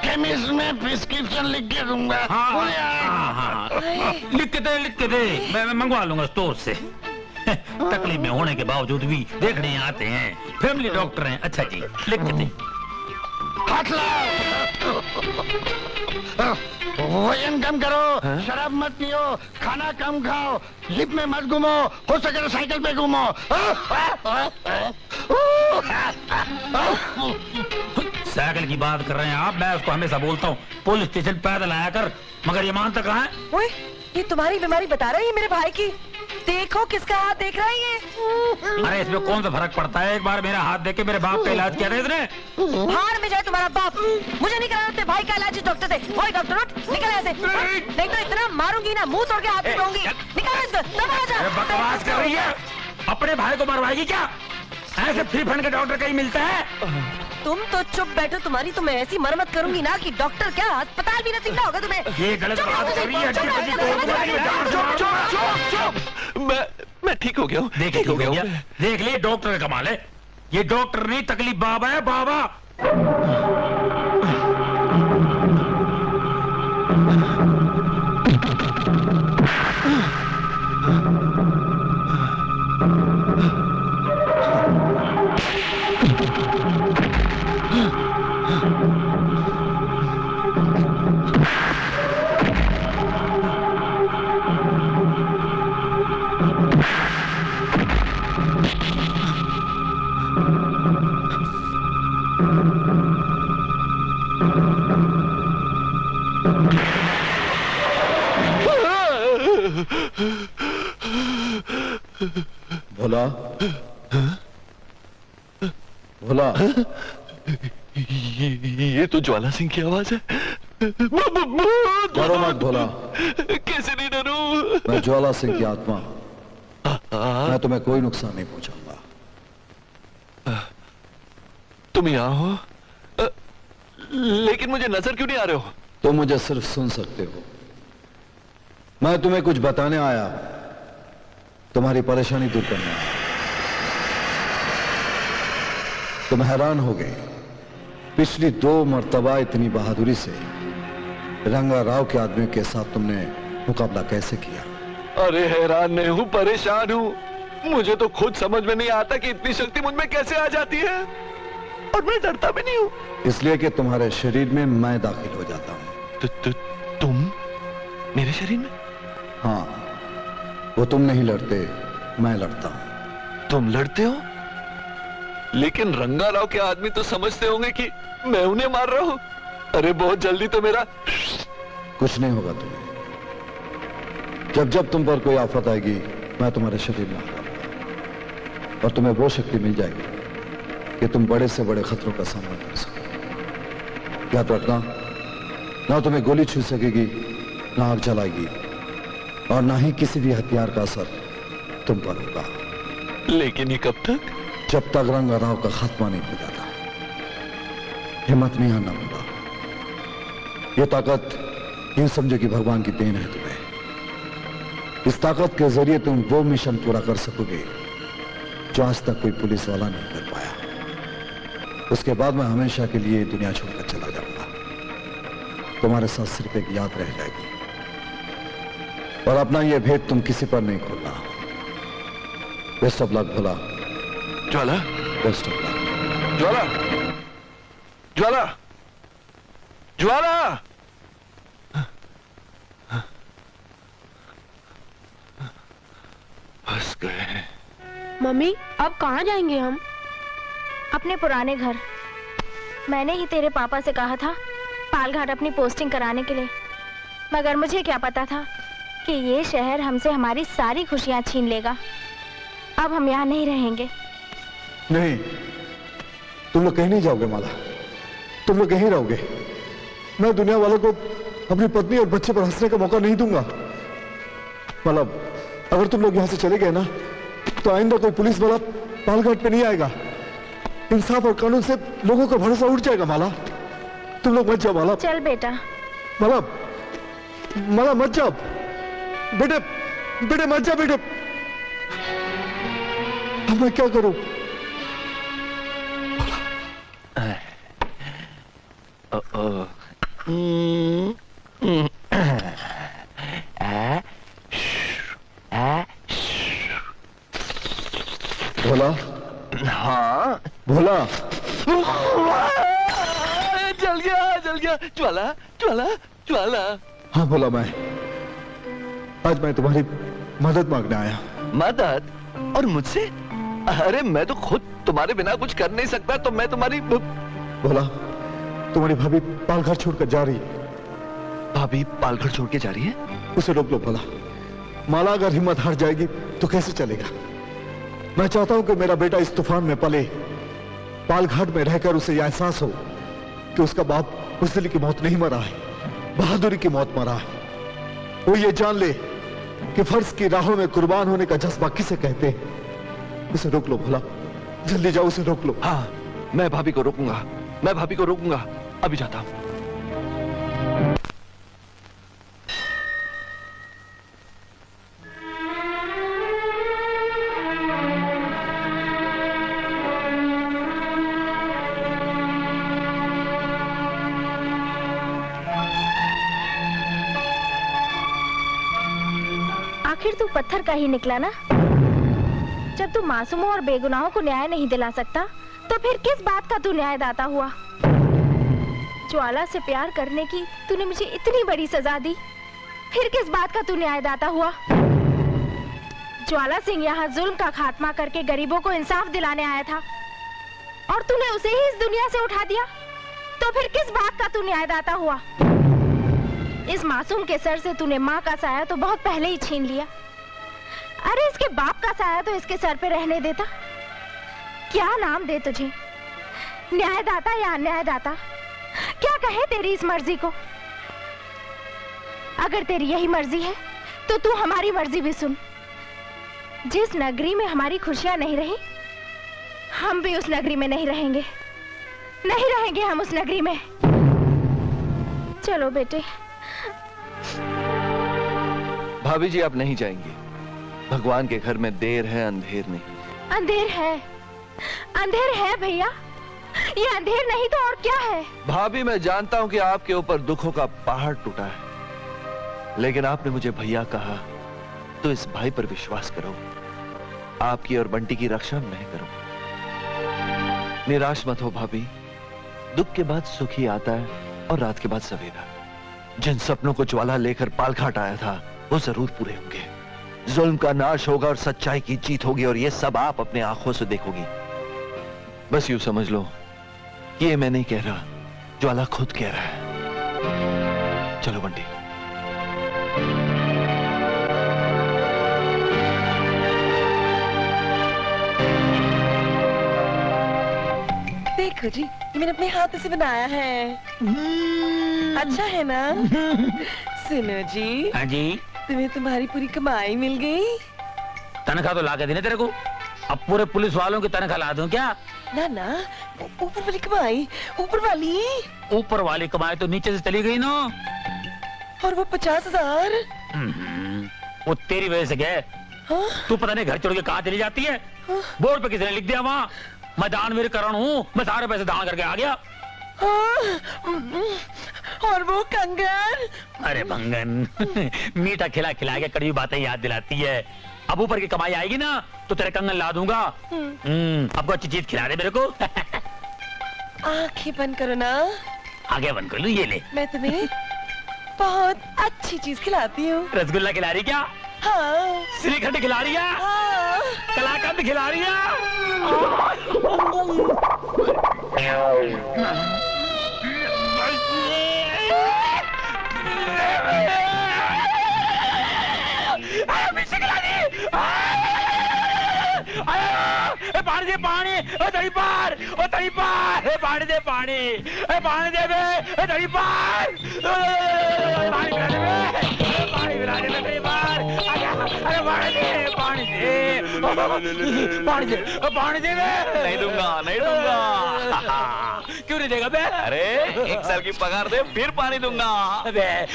केमिस्ट में प्रिस्क्रिप्शन लिख के दूंगा। लिख के दे, मैं मंगवा लूंगा स्टोर से। तकलीफ में होने के बावजूद भी देखने आते हैं, फैमिली डॉक्टर हैं। अच्छा जी, लिख के दे। हाथ लाओ। वजन कम करो, शराब मत पियो, खाना कम खाओ, लिफ्ट में मत घूमो, हो सके तो साइकिल पे घूमो। साइकिल की बात कर रहे हैं आप? मैं उसको हमेशा बोलता हूँ पुलिस स्टेशन पैदल आया कर, मगर ये मानता कहाँ है? ओए, ये तुम्हारी बीमारी बता रही है मेरे भाई की। देखो किसका हाथ देख रहा है ये। अरे इसमें कौन सा फर्क पड़ता है? एक बार मेरा हाथ देख के मेरे बाप का इलाज किया था इसने। बाहर में जाए तुम्हारा बाप, मुझे नहीं कराना अपने भाई का इलाज इस डॉक्टर से। ओए डॉक्टर उठ, निकल ऐसे, नहीं तो इतना मारूंगी ना, मुंह तोड़ के हाथ निकालूंगी। निकल इसको, दबा जा। बकवास कर रही है, अपने भाई को मरवाएगी क्या? ऐसे फ्री फंड का डॉक्टर कहीं मिलता है? तुम तो चुप बैठो, तुम्हारी तो मैं ऐसी मरम्मत करूंगी ना कि डॉक्टर क्या अस्पताल भी नसीब ना होगा तुम्हें। ये गलत बात कर रही है। मैं ठीक हो गया हूँ। देख लिए डॉक्टर का कमाल है। ये डॉक्टर नहीं, तकलीफ बाबा है, बाबा। भोला, भोला, ये तो ज्वाला सिंह की आवाज है। डरो मत भोला। कैसे नहीं डरूं? मैं ज्वाला सिंह की आत्मा, मैं तुम्हें कोई नुकसान नहीं पहुंचाऊंगा। तुम यहाँ हो, लेकिन मुझे नजर क्यों नहीं आ रहे हो? तुम मुझे सिर्फ सुन सकते हो, मैं तुम्हें कुछ बताने आया, तुम्हारी परेशानी दूर करने आया। तुम हैरान हो गए, पिछली 2 मर्तबा इतनी बहादुरी से रंगा राव के आदमी के साथ तुमने मुकाबला कैसे किया? अरे हैरान नहीं हूं, परेशान हूं। मुझे तो खुद समझ में नहीं आता कि इतनी शक्ति मुझ में कैसे आ जाती है, और मैं डरता भी नहीं हूं। इसलिए कि तुम्हारे शरीर में मैं दाखिल हो जाता हूं। तुम मेरे शरीर में? हाँ, वो तुम नहीं लड़ते, मैं लड़ता हूं। तुम लड़ते हो? लेकिन रंगा राव के आदमी तो समझते होंगे कि मैं उन्हें मार रहा हूं। अरे बहुत जल्दी तो मेरा कुछ नहीं होगा तुम्हें। जब जब तुम पर कोई आफत आएगी, मैं तुम्हारे शरीर में आ जाऊंगा और तुम्हें वो शक्ति मिल जाएगी कि तुम बड़े से बड़े खतरों का सामना कर सको। याद रखना, ना तुम्हें गोली छू सकेगी, ना आग जलाएगी, और ना ही किसी भी हथियार का असर तुम पर होगा। लेकिन ये कब तक? जब तक रंगाराव का खात्मा नहीं हो जाता। हिम्मत नहीं हारना होगा। ये ताकत यूं समझो कि भगवान की देन है तुम्हें। इस ताकत के जरिए तुम वो मिशन पूरा कर सकोगे जो आज तक कोई पुलिस वाला नहीं कर पाया। उसके बाद मैं हमेशा के लिए दुनिया छोड़कर चला जाऊंगा। तुम्हारे साथ सिर्फ एक याद रह जाएगी, और अपना यह भेद तुम किसी पर नहीं खोलना। Best of luck Bhola. Jwala, best of luck. Jwala, Jwala, Jwala. फंस गए। मम्मी, अब कहाँ जाएंगे हम? अपने पुराने घर। मैंने ही तेरे पापा से कहा था पालघाट अपनी पोस्टिंग कराने के लिए, मगर मुझे क्या पता था कि ये शहर हमसे हमारी सारी खुशियां छीन लेगा। अब हम यहाँ नहीं रहेंगे। नहीं, तुम लोग कहीं नहीं जाओगे माला। तुम लोग यहीं रहोगे। मैं दुनिया वालों को अपनी पत्नी और बच्चे पर हंसने का मौका नहीं दूंगा। माला, अगर तुम लोग यहां से चले गए ना, तो आइंदा कोई पुलिस वाला पालघाट पे नहीं आएगा। इंसाफ और कानून से लोगों का भरोसा उठ जाएगा। माला, तुम लोग मत जाओ। माला, चल बेटा। माला, माला मत जाओ बेटे। बेटे मत जाओ बेटे। अब मैं क्या करूं? भोला। हाँ भोला। जल गया, जल गया। ज्वाला, ज्वाला, ज्वाला। हाँ भोला, आज मैं तुम्हारी मदद मांगने आया। मदद? और मुझसे? अरे मैं तो खुद तुम्हारे बिना कुछ कर नहीं सकता, तो मैं तुम्हारी। भोला, तुम्हारी भाभी पालघर छोड़कर जा रही है। भाभी पालघर छोड़ के जा रही है? उसे रोक लो भोला। माला अगर हिम्मत हार जाएगी तो कैसे चलेगा? मैं चाहता हूं कि मेरा बेटा इस तूफान में पले, पालघाट में रहकर उसे यह एहसास हो कि उसका बाप बुज़दिली की मौत नहीं मरा है, बहादुरी की मौत मरा है। वो ये जान ले कि फर्ज की राहों में कुर्बान होने का जज्बा किसे कहते हैं। उसे रोक लो भोला, जल्दी जाओ, उसे रोक लो। हाँ, मैं भाभी को रोकूंगा, मैं भाभी को रोकूंगा। अभी जाता हूं। आखिर तू पत्थर का ही निकला ना। जब तू मासूमों और बेगुनाहों को न्याय नहीं दिला सकता, तो फिर किस बात का तू न्यायदाता हुआ? ज्वाला से प्यार करने की तूने मुझे इतनी बड़ी सजा दी, फिर किस बात का तू न्यायदाता हुआ? ज्वाला सिंह यहाँ जुल्म का खात्मा करके गरीबों को इंसाफ दिलाने आया था, और तूने उसे ही इस दुनिया से उठा दिया, तो फिर किस बात का तू न्यायदाता हुआ? इस मासूम के सर से तूने माँ का साया तो बहुत पहले ही छीन लिया। अरे इसके बाप का साया तो इसके सर पे रहने देता। क्या नाम दे तुझे, न्यायदाता या अन्यायदाता? क्या कहे तेरी इस मर्जी को? अगर तेरी यही मर्जी है तो तू हमारी मर्जी भी सुन। जिस नगरी में हमारी खुशियां नहीं रही, हम भी उस नगरी में नहीं रहेंगे। नहीं रहेंगे हम उस नगरी में। चलो बेटे। भाभी जी, आप नहीं जाएंगे। भगवान के घर में देर है, अंधेर नहीं। अंधेर है, अंधेर है भैया। ये अंधेर नहीं तो और क्या है? भाभी, मैं जानता हूं कि आपके ऊपर दुखों का पहाड़ टूटा है, लेकिन आपने मुझे भैया कहा, तो इस भाई पर विश्वास करो। आपकी और बंटी की रक्षा मैं करूं। निराश मत हो भाभी। दुख के बाद सुख ही आता है, और रात के बाद सवेरा। जिन सपनों को ज्वाला लेकर पालघाट आया था, वो जरूर पूरे होंगे। जुल्म का नाश होगा और सच्चाई की जीत होगी, और ये सब आप अपने आंखों से देखोगी। बस यूं समझ लो कि ये मैं नहीं कह रहा, ज्वाला खुद कह रहा है। चलो बंटी। देखो जी, ये मैंने अपने हाथ से बनाया है। अच्छा है ना? सुनो जी। हाँ जी। तुम्हें तुम्हारी पूरी कमाई मिल गई? तनख्वाह तो ला के देने तेरे को। अब पूरे पुलिस वालों की तनख्वाह ला दूं क्या? ना ना, ऊपर वाली कमाई। ऊपर वाली? ऊपर वाली कमाई तो नीचे से चली गई ना। और वो 50,000? वो तेरी वजह से गए। हाँ? तू पता नहीं घर छोड़ के कहाँ चली जाती है। हाँ? बोर्ड पे किसी ने लिख दिया वहाँ, मैं दानवीर करण हूँ, मैं सारे पैसे दान करके आ गया। हाँ? और वो कंगन? अरे भंगन मीठा खिला खिला के कड़वी बातें याद दिलाती है। अब ऊपर की कमाई आएगी ना तो तेरे कंगन ला दूंगा। अब को अच्छी चीज खिला दे मेरे को। आंखें बंद करो ना। आगे बंद कर लूं, ये ले। मैं तुम्हें बहुत अच्छी चीज खिलाती हूँ। रसगुल्ला खिला रही क्या? हाँ। श्रीखंड खिला रही है? हाँ। कलाकंद खिला रही है? पानी दे पानी, तड़ी पार, तड़ी पार, पानी दे पानी, पानी दे बे, तड़ी पार, पानी पिला दे, पानी पिला दे तड़ी पार, अरे पानी दे, पानी दे, पानी दे, पानी दे बे। नहीं दूंगा, नहीं दूंगा। क्यों नहीं देगा बे? अरे 1 साल की पगार दे फिर पानी दूंगा। अबे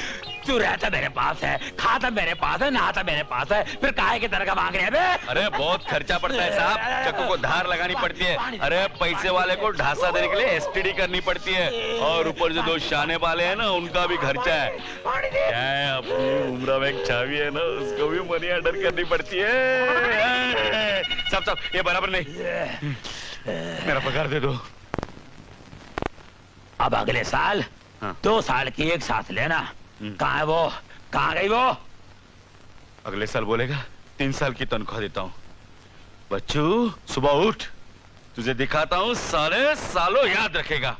तू रहता मेरे पास है, खाता मेरे पास है, नहाता मेरे पास है, फिर काहे की तरह का मांग रहे हैं बे? अरे बहुत खर्चा पड़ता है साहब, चक्कू को धार लगानी पड़ती है। अरे पैसे वाले को ढांसा देने के लिए एसटीडी करनी पड़ती है, और ऊपर से 2 शाने वाले हैं ना, उनका भी खर्चा है। क्या है, अपनी उम्र में एक छावी है ना, उसको भी मनी ऑर्डर करनी पड़ती है। सब ये बराबर नहीं, मेरा पगार दे दो। अब अगले साल 2 साल की एक साथ लेना। कहाँ है वो? कहाँ गई वो? अगले साल बोलेगा 3 साल की तनख्वाह देता हूँ। बच्चू सुबह उठ, तुझे दिखाता हूँ, सारे सालों याद रखेगा।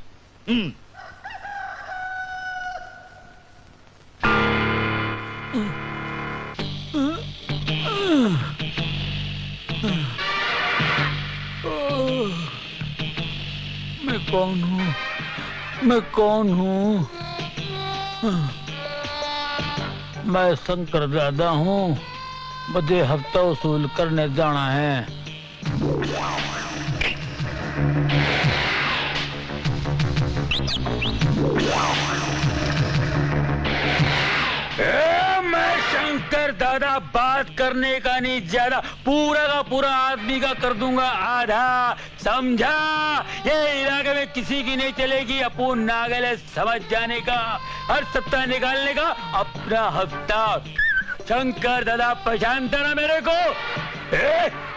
मैं कौन हूँ? मैं कौन हूँ? मैं शंकर दादा हूँ, मुझे हफ्ता वसूल करने जाना है। मैं शंकर दादा बात करने का नहीं, ज्यादा पूरा का पूरा आदमी का कर दूंगा आधा, समझा? ये इलाके में किसी की नहीं चलेगी। अपूर्ण नागल है, समझ जाने का, हर सप्ताह निकालने का अपना हफ्ता। शंकर दादा पहचानता ना मेरे को?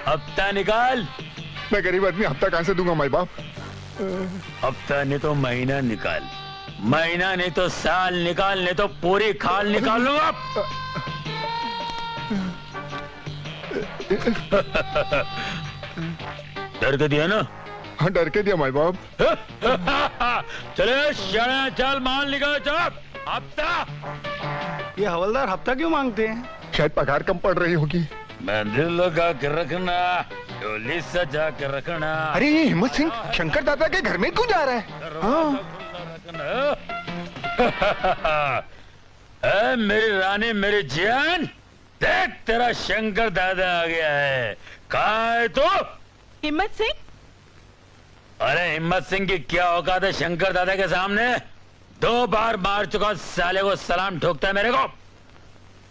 हफ्ता निकाल। मैं गरीब आदमी, हफ्ता कहां से दूंगा माई बाप? हफ्ता नहीं तो महीना निकाल, महीना नहीं तो साल निकाल, नहीं तो पूरी खाल निकाल लूंगा। डर के दिया ना? हाँ डर के दिया माई बाप। चले शाना, चल माल निकाल, चल। हफ्ता। ये हवलदार हफ्ता क्यों मांगते हैं? शायद पगार कम पड़ रही होगी। मंदिर लगा के रखना, डोली सजा के रखना। अरे ये हिम्मत सिंह शंकर दादा के घर में क्यों जा रहा है? हाँ। मेरी रानी, मेरी जान, देख तेरा शंकर दादा आ गया है। कहाँ है तू? हिम्मत सिंह? अरे हिम्मत सिंह की क्या औकात है शंकर दादा के सामने? 2 बार मार चुका साले को, सलाम ठोकता है मेरे को।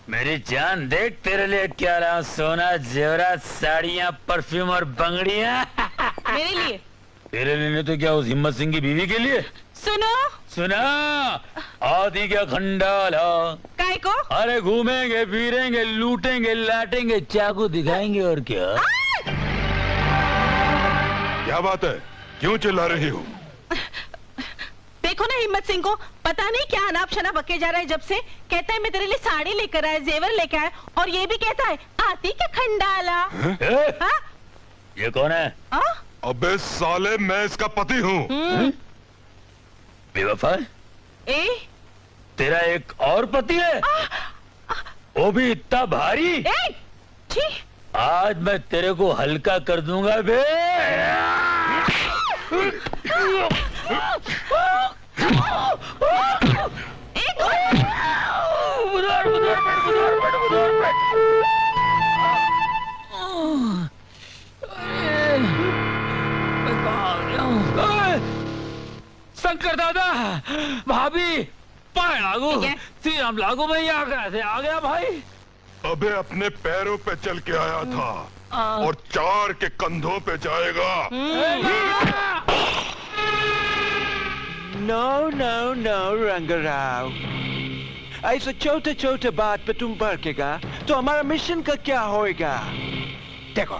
मेरी जान देख तेरे लिए क्या रहा, सोना जेवरात, साड़ियाँ, परफ्यूम और बंगड़ियाँ। मेरे लिए? तेरे लिए नहीं तो क्या उस हिम्मत सिंह की बीवी के लिए? सुनो, सुना आदि क्या खंडाल। काय को? अरे घूमेंगे फिरेंगे, लूटेंगे लाटेंगे, चाकू दिखाएंगे, और क्या? क्या बात है, क्यों चिल्ला रही हो? देखो ना हिम्मत सिंह को, पता नहीं क्या अनाप शनाप बके जा रहा है। जब से कहता है मैं तेरे लिए साड़ी लेकर आया, जेवर लेकर आया, और ये भी कहता है आती के खंडाला। हाँ? ये कौन है? अबे साले, मैं इसका पति हूँ। बेवफा? तेरा एक और पति है? वो भी इतना भारी? आज मैं तेरे को हल्का कर दूंगा बे। शंकर दादा, भाभी, पाए लागू, श्रीराम लागू भैया कैसे आ गया भाई? अबे अपने पैरों पे चल के आया था और 4 के कंधों पे जाएगा। नो नो नो रंगराव, ऐसा छोटे छोटे बात पे तुम भड़केगा तो हमारा मिशन का क्या होएगा? देखो,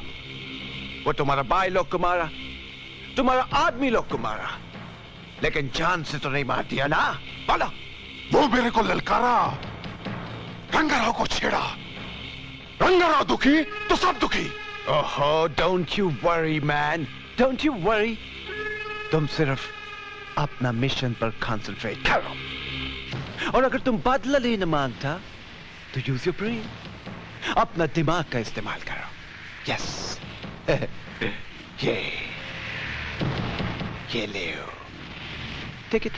वो तुम्हारा भाई लोग को मारा, तुम्हारा आदमी लोग को मारा, लेकिन जान से तो नहीं मार दिया ना? बोलो। वो मेरे को ललकारा, रंगाराव को छेड़ा। रंगाराव दुखी तो सब दुखी। ओहो, don't you worry man, don't you worry. तुम सिर्फ अपना मिशन पर कंसंट्रेट करो, और अगर तुम बदला लेना मांगता तो यूज योर ब्रेन, अपना दिमाग का इस्तेमाल करो। यस ये ले, take it.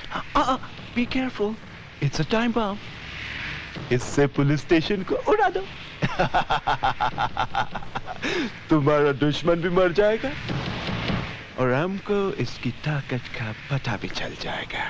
Be careful, it's a time bomb. इससे पुलिस स्टेशन को उड़ा दो। तुम्हारा दुश्मन भी मर जाएगा और हमको इसकी ताकत का पता भी चल जाएगा।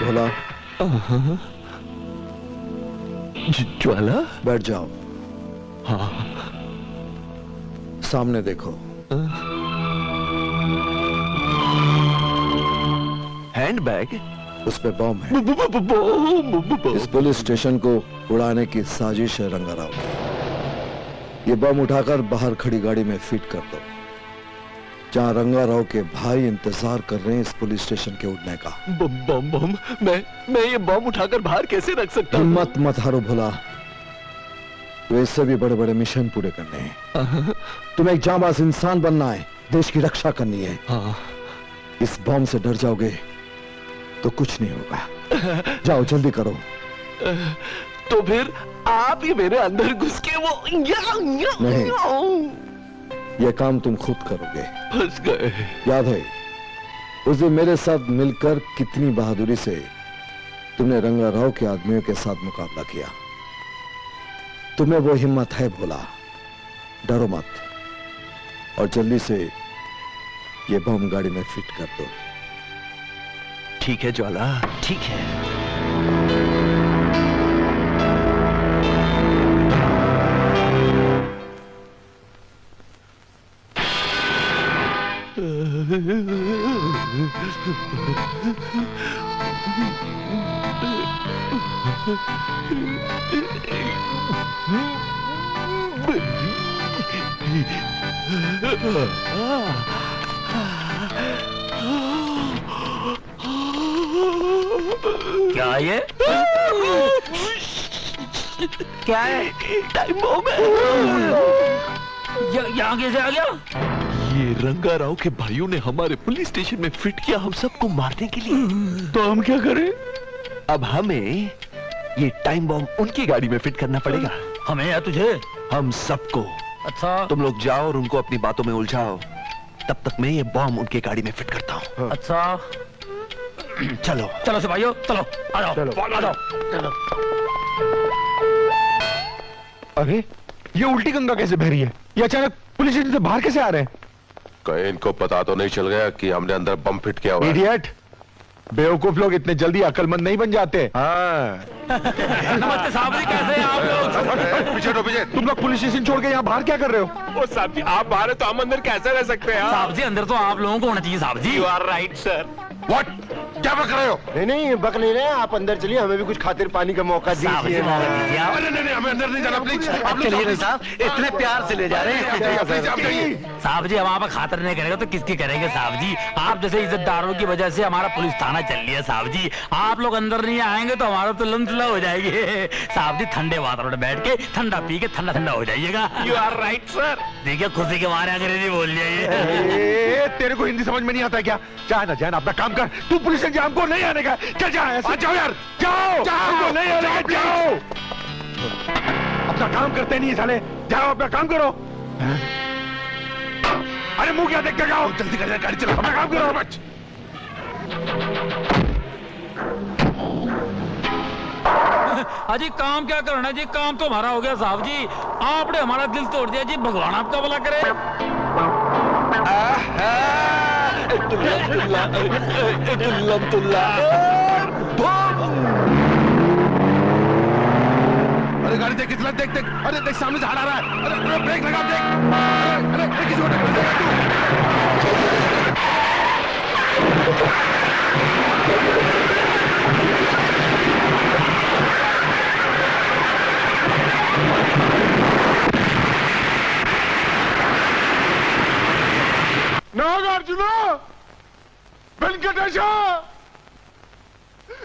भोला, ज्वाला, बैठ जाओ। हाँ। सामने देखो। हैंडबैग, उस पे बम है। इस पुलिस स्टेशन को उड़ाने की साजिश है रंगाराव की। ये बम उठाकर बाहर खड़ी गाड़ी में फिट कर दो, जहां रंगाराव के भाई इंतजार कर रहे हैं इस पुलिस स्टेशन के उड़ने का। बम, मैं ये बम उठाकर बाहर कैसे रख सकता हूँ? हिम्मत मत हारो भोला, वैसे भी बड़े बड़े मिशन पूरे करने हैं। तुम्हें एक जांबाज इंसान बनना है, देश की रक्षा करनी है। इस बम से डर जाओगे तो कुछ नहीं होगा। जाओ जल्दी करो। तो फिर आप ही मेरे अंदर घुस के वो नहीं, ये काम तुम खुद करोगे। फंस गए। याद है उस दिन मेरे साथ मिलकर कितनी बहादुरी से तुमने रंगाराव के आदमियों के साथ मुकाबला किया। तुम्हें वो हिम्मत है भोला, डरो मत और जल्दी से ये बम गाड़ी में फिट कर दो। ठीक है ज्वाला, ठीक है। क्या ये? क्या है? टाइम बम है। यहाँ कैसे आ गया? ये रंगाराव के भाइयों ने हमारे पुलिस स्टेशन में फिट किया हम सबको मारने के लिए। तो हम क्या करें? अब हमें ये टाइम बम उनकी गाड़ी में फिट करना पड़ेगा। हमें या तुझे? हम सबको। अच्छा, तुम लोग जाओ और उनको अपनी बातों में उलझाओ, तब तक मैं ये बम उनके गाड़ी में फिट करता हूँ। अच्छा, चलो चलो सिपाहियों, चलो आ जाओ, आ जाओ। अरे ये उल्टी गंगा कैसे बह रही है? ये अचानक पुलिस स्टेशन से बाहर कैसे आ रहे हैं? कहीं इनको पता तो नहीं चल गया कि हमने अंदर बम फिट किया हुआ है? इडियट, बेवकूफ लोग इतने जल्दी अकलमंद नहीं बन जाते। हाँ। नमस्ते साहब जी, कैसे हैं आप लोग? पीछे तो पीछे। तुम लोग पुलिस स्टेशन छोड़ के यहाँ बाहर क्या कर रहे हो? ओ साहब जी, आप बाहर है तो हम अंदर कैसे रह सकते हैं? साहब जी, अंदर तो आप लोगों को होना चाहिए साहब जी। You are right, sir. What? क्या बक रहे हो? नहीं नहीं बक नहीं रहे, आप अंदर चलिए, हमें भी कुछ खातिर पानी का मौका दीजिए। नहीं, हमें अंदर नहीं जाना प्लीज। चलिए साहब, इतने प्यार से ले जा रहे हैं। साहब जी, हम आप खातिर नहीं करेंगे तो किसकी करेंगे साहब जी? आप जैसे इज्जतदारों की वजह से हमारा पुलिस थाना चल लिया साहब जी। आप लोग अंदर नहीं आएंगे तो हमारा तो लंतला हो जाएगी साहब जी। ठंडे वातावरण में बैठ के ठंडा पी के ठंडा ठंडा हो जाइएगा। You are right sir. देखिए खुशी के मारे अंग्रेजी बोल लिया। तेरे को हिंदी समझ में नहीं आता क्या? जा ना, जा ना, अपना काम कर। तू पुलिस से हमको नहीं आने का। चल जा, जाओ यार, जाओ, हमको नहीं आने का, जाओ। अपना काम करते नहीं साले, जाओ अपना काम करो। अरे मुंह क्या देखते जाओ, जल्दी कर, गाड़ी चलो, अपना काम करो। बच अजी काम क्या करना जी, काम तो हमारा हो गया साहब जी। आपने हमारा दिल तोड़ दिया जी, भगवान आपका भला करे। अरे गाड़ी देख, कितना देख देख, अरे देख सामने झाड़ आ रहा है। अरे ब्रेक लगा, देख। अरे किसी को नागार्जुन, वेंकटेश,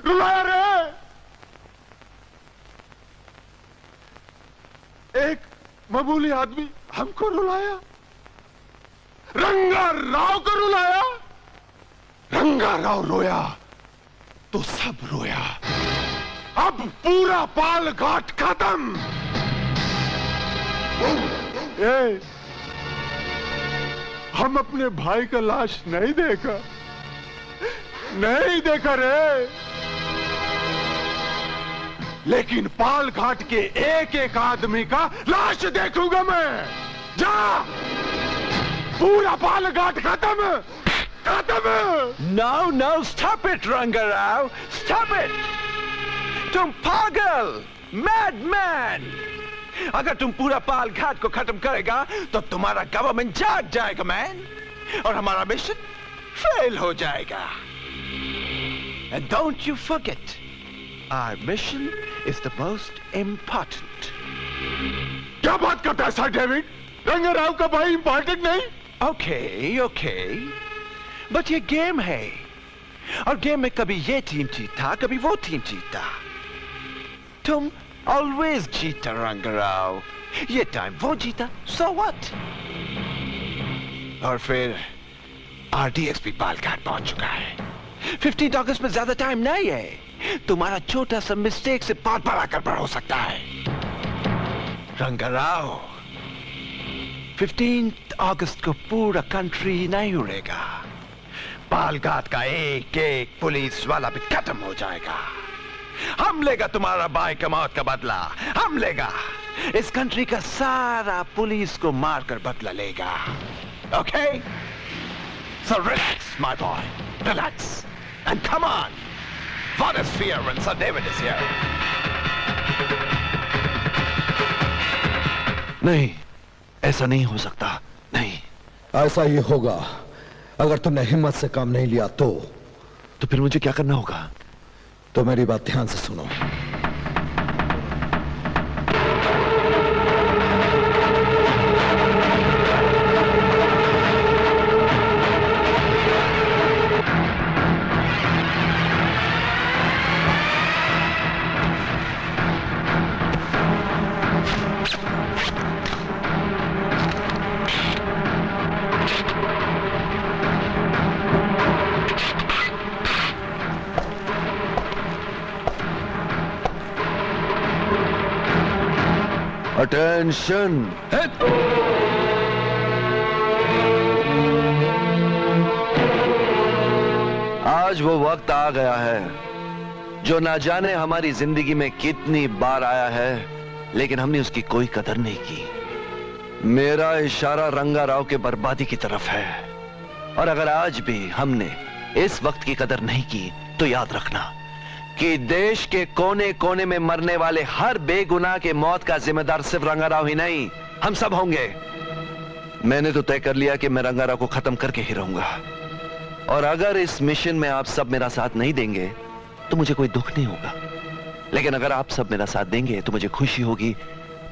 रुलाया रे। एक मामूली आदमी हमको रुलाया, रंगा राव को रुलाया। रंगा राव रोया तो सब रोया। अब पूरा पाल घाट खत्म। हम अपने भाई का लाश नहीं देखा, नहीं देखा रे, लेकिन पाल घाट के एक एक आदमी का लाश देखूंगा मैं। जा, पूरा पाल घाट खत्म, खत्म। No, no, stop it, Rangarao, stop it. तुम पागल, madman. अगर तुम पूरा पाल घाट को खत्म करेगा तो तुम्हारा गवर्नमेंट जाग जाएगा मैन, और हमारा मिशन फेल हो जाएगा। And don't you forget, our mission is the most important. क्या बात करता है सर डेविड? रंगाराव का भाई इंपॉर्टेंट नहीं? Okay, okay, बट ये गेम है, और गेम में कभी ये टीम जीता, कभी वो टीम जीता। तुम ऑलवेज जीता रंगाराव। ये टाइम वो जीता, so what? और फिर RDXP पालघाट पहुंच चुका है। 15 अगस्त में ज्यादा टाइम नहीं है। तुम्हारा छोटा सा मिस्टेक से बहुत बड़ा गड़बड़ हो सकता है रंगाराव। 15 अगस्त को पूरा कंट्री नहीं उड़ेगा। पालघाट का एक एक पुलिस वाला भी खत्म हो जाएगा। हम लेगा तुम्हारा भाई का मौत का बदला, हम लेगा। इस कंट्री का सारा पुलिस को मारकर बदला लेगा। Okay? So relax, my boy. Relax. And come on. What is fear when Sir David is here? नहीं, ऐसा नहीं हो सकता, नहीं। ऐसा ही होगा अगर तुमने हिम्मत से काम नहीं लिया तो फिर मुझे क्या करना होगा? तो मेरी बात ध्यान से सुनो। Attention! आज वो वक्त आ गया है जो ना जाने हमारी जिंदगी में कितनी बार आया है, लेकिन हमने उसकी कोई कदर नहीं की। मेरा इशारा रंगाराव के बर्बादी की तरफ है, और अगर आज भी हमने इस वक्त की कदर नहीं की तो याद रखना कि देश के कोने कोने में मरने वाले हर बेगुनाह के मौत का जिम्मेदार सिर्फ रंगाराव ही नहीं, हम सब होंगे। मैंने तो तय कर लिया कि मैं रंगाराव को खत्म करके ही रहूंगा। और अगर इस मिशन में आप सब मेरा साथ नहीं देंगे तो मुझे कोई दुख नहीं होगा, लेकिन अगर आप सब मेरा साथ देंगे तो मुझे खुशी होगी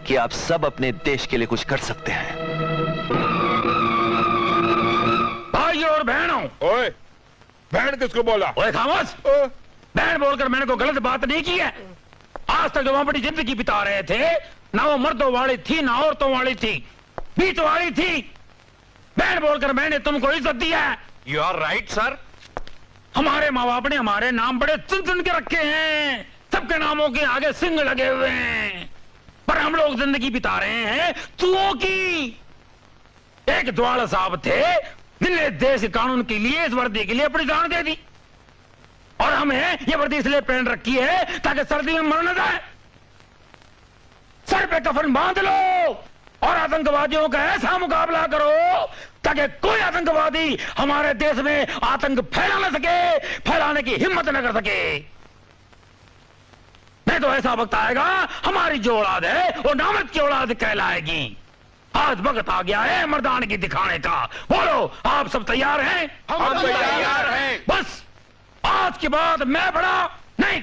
कि आप सब अपने देश के लिए कुछ कर सकते हैं। भाइयों और बहनों। ओए, बहन किसको बोला? ओए खामोश। बहन बोलकर मैंने कोई गलत बात नहीं की है। आज तक जो बड़ी जिंदगी बिता रहे थे, ना वो मर्दों वाली थी ना औरतों वाली थी, बीच वाली थी। बहन बोलकर मैंने तुमको इज्जत दी है। You are right sir. हमारे माँ बाप ने हमारे नाम बड़े चुन चुन के रखे हैं, सबके नामों के आगे सिंह लगे हुए हैं, पर हम लोग जिंदगी बिता रहे हैं चूहों की। एक द्वाला साहब थे जिन्हें देश के कानून के लिए, इस वर्दी के लिए अपनी जान दे दी, और हमें ये वर्दी इसलिए पहन रखी है ताकि सर्दी में मर न जाए। सर पे कफन बांध लो और आतंकवादियों का ऐसा मुकाबला करो ताकि कोई आतंकवादी हमारे देश में आतंक फैला न सके, फैलाने की हिम्मत न कर सके। नहीं तो ऐसा वक्त आएगा हमारी जो औलाद है वो नामर्द की औलाद कहलाएगी। आज वक्त आ गया है मर्दानगी दिखाने का। बोलो, आप सब तैयार हैं? हम तैयार हैं। बस आज के बाद मैं बड़ा नहीं,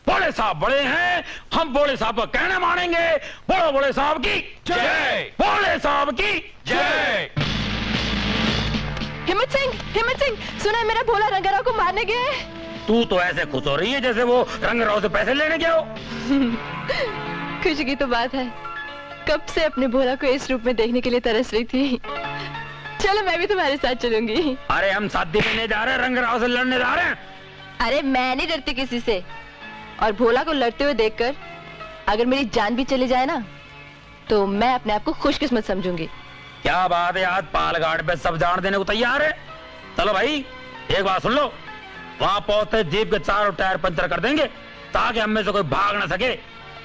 बोले साहब बड़े हैं, हम बोले साहब का कहना मानेंगे। बोलो बोले साहब की जय, बोले साहब की जय। हिम्मत सिंह, सुना है मेरा भोला रंगाराव को मारने गए। तू तो ऐसे खुश हो रही है जैसे वो रंगाराव से पैसे लेने गया हो। खुशी की तो बात है, कब से अपने भोला को इस रूप में देखने के लिए तरस रही थी। चलो मैं भी तुम्हारे साथ चलूंगी। अरे हम शादी करने जा रहे हैं, रंगाराव से लड़ने जा रहे हैं। अरे मैं नहीं डरती किसी से, और भोला को लड़ते हुए देखकर अगर मेरी जान भी चली जाए ना तो मैं अपने आप को खुशकिस्मत समझूंगी। क्या बात है, आज पालघाट पे सब जान देने को तैयार है। चलो भाई एक बात सुन लो, वहां पहुंचते जीप के चारों टायर पंचर कर देंगे ताकि हम में से कोई भाग ना सके।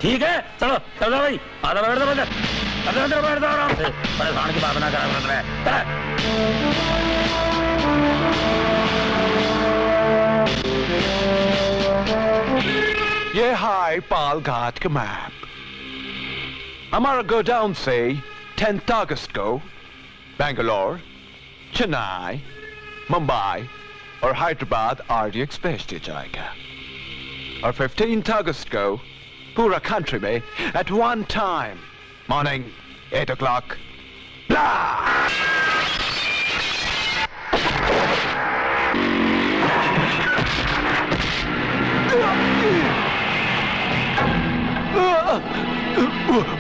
ठीक है, चलो चलो भाई, आधा बैठ दो आराम से, परेशान की बात ना करा। ये हाय पालघाट का मैप। हमारा गोडाउन से 10th अगस्त को बेंगलोर, चेन्नई, मुंबई और हैदराबाद आरडी एक्सप्रेस दे जाएगा, और 15th अगस्त को पूरा कंट्री में eight one time morning 8 o'clock।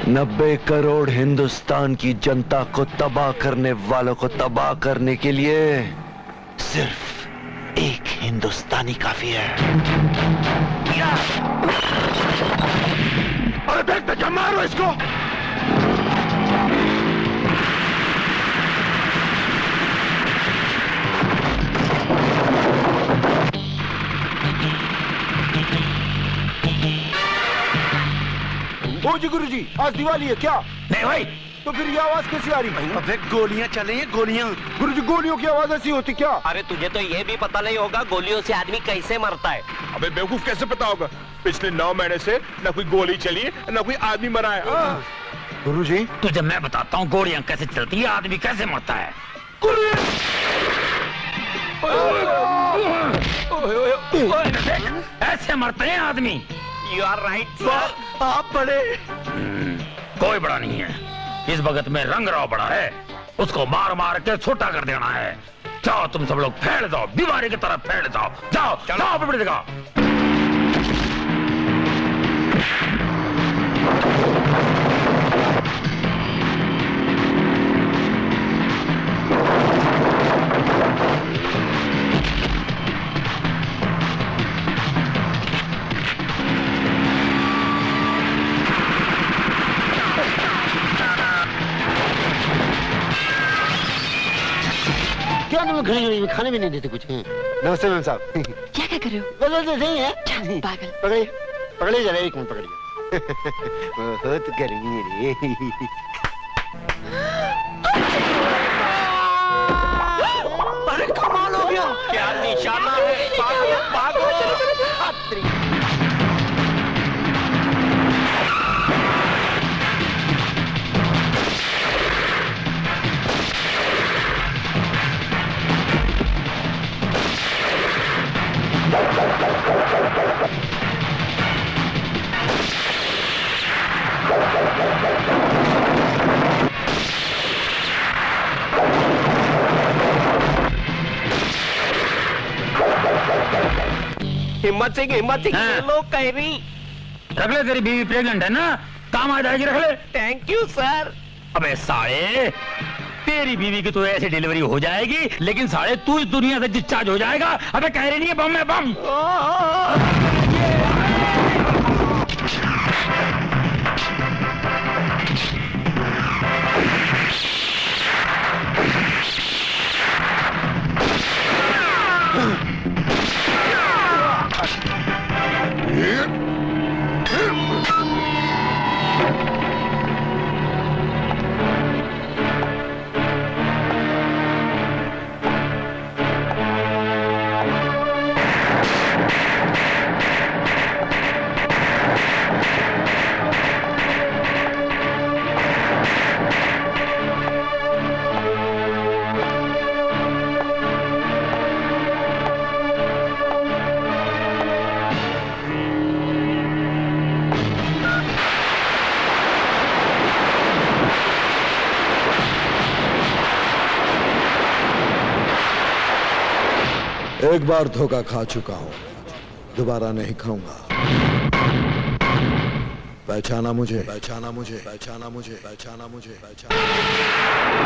नब्बे करोड़ हिंदुस्तान की जनता को तबाह करने वालों को तबाह करने के लिए सिर्फ एक हिंदुस्तानी काफी है। अरे देखते क्या, मारो इसको। जी गुरुजी, आज दिवाली है क्या? नहीं भाई। तो फिर ये आवाज कैसी आ रही है? अबे गोलियां चले हैं, गोलियां। गुरुजी गोलियों की आवाज ऐसी होती क्या? अरे तुझे तो ये भी पता नहीं होगा गोलियों से आदमी कैसे मरता है। अबे बेवकूफ, कैसे पता होगा? पिछले 9 महीने से न कोई गोली चली है न कोई आदमी मरा है। गुरुजी तुझे मैं बताता हूँ गोलियां कैसे चलती है, आदमी कैसे मरता है। ऐसे मरते हैं आदमी। You are right sir. आप बड़े। कोई बड़ा नहीं है, इस वक्त में रंगाराव बड़ा है, उसको मार मार के छोटा कर देना है। जाओ तुम सब लोग फैल जाओ, बीमारी की तरफ फैल जाओ। जाओ चलो पिपड़ी दिखाओ। क्या तुम खाने भी नहीं देते कुछ? नमस्ते मैम साहब। क्या क्या कर रहे हो? बस नहीं है। पागल। पकड़िए पकड़िए जरा, एक मिनट पकड़िए। बहुत गर्मी है रे। अरे कमाल हो गया, क्या निशाना है। भागो भागो। हिम्मत सिंह ये लो कैरी। रख ले, तेरी बीवी प्रेग्नेंट है ना, काम आ जाएगी, रख ले। Thank you sir. अबे साले, तेरी बीवी की तो ऐसे डिलीवरी हो जाएगी, लेकिन साले तू इस दुनिया से डिस्चार्ज हो जाएगा। अबे कह रही नहीं है बम है बम। एक बार धोखा खा चुका हूं, दोबारा नहीं खाऊंगा। पहचाना मुझे, पहचाना मुझे, पहचाना मुझे, पहचाना मुझे, पहचाना।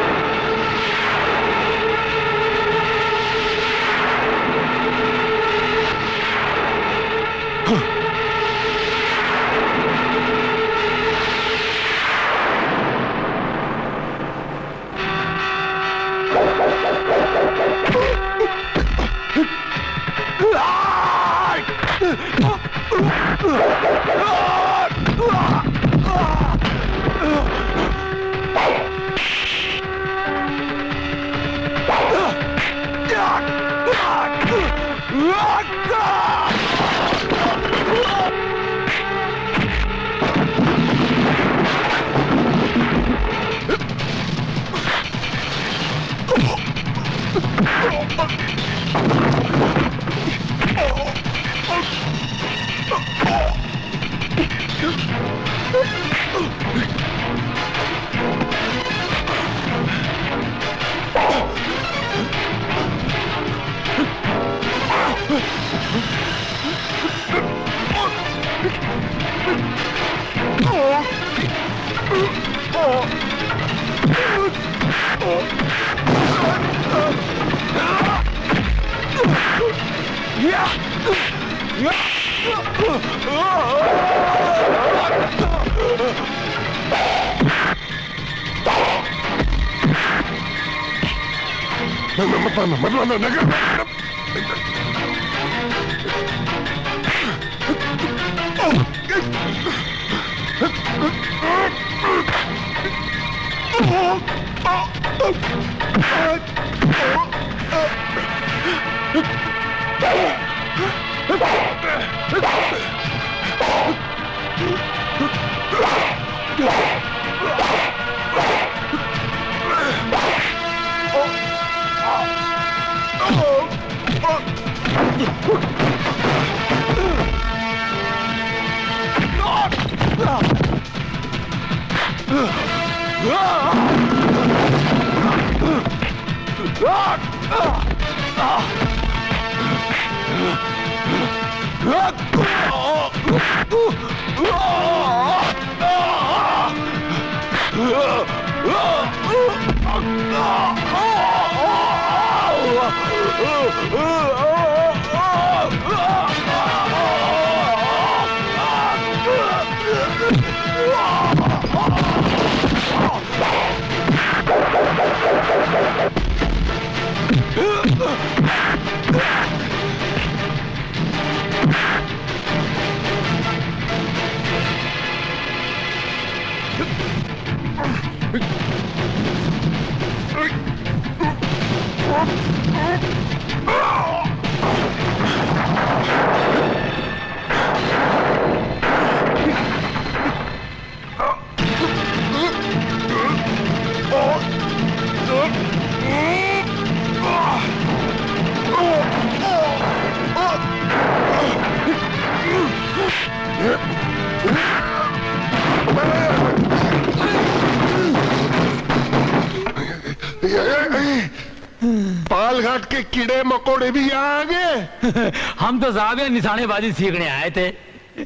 घाट के कीड़े मकोड़े भी यहाँ आ गए। हम तो साहब ये निशानेबाजी सीखने आए थे।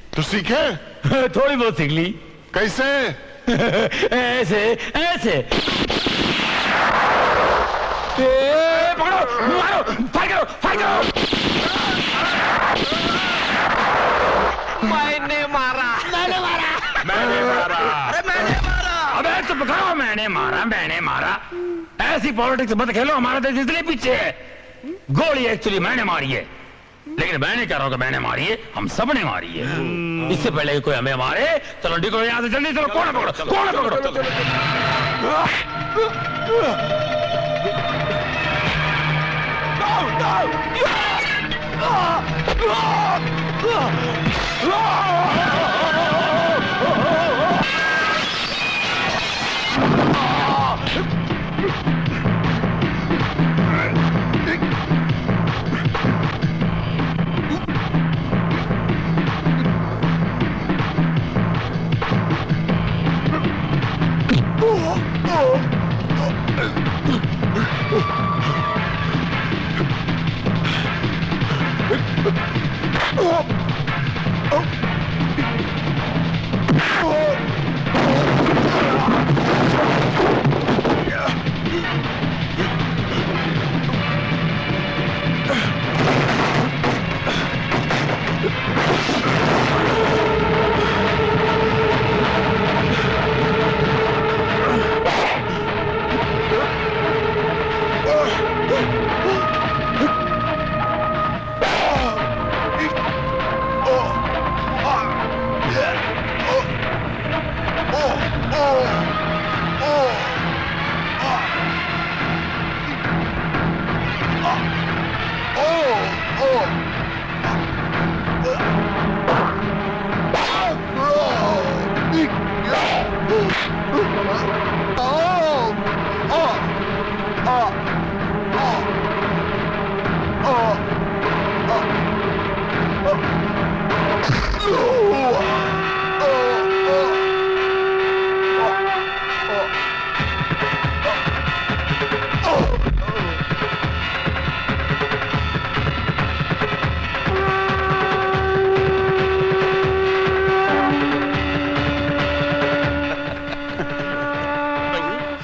तो सीखे? थोड़ी बहुत सीख ली। कैसे? ऐसे ऐसे। पकड़ो, मारो, फायर करो, फायर करो। मैंने मारा। मैंने मारा। मैंने मारा। अरे मैंने मारा। अबे चुप करो, मैंने मारा, मैंने मारा। ऐसी पॉलिटिक्स मत खेलो, हमारा देश इसलिए पीछे है। गोली एक्चुअली मैंने मारी है, लेकिन मैं नहीं कह रहा हूं कि मैंने मारी है, हम सब ने मारी है। इससे पहले कि कोई हमें मारे, चलो निकलो यहां से जल्दी, चलो कौन पकड़ो, कौन पकड़ो।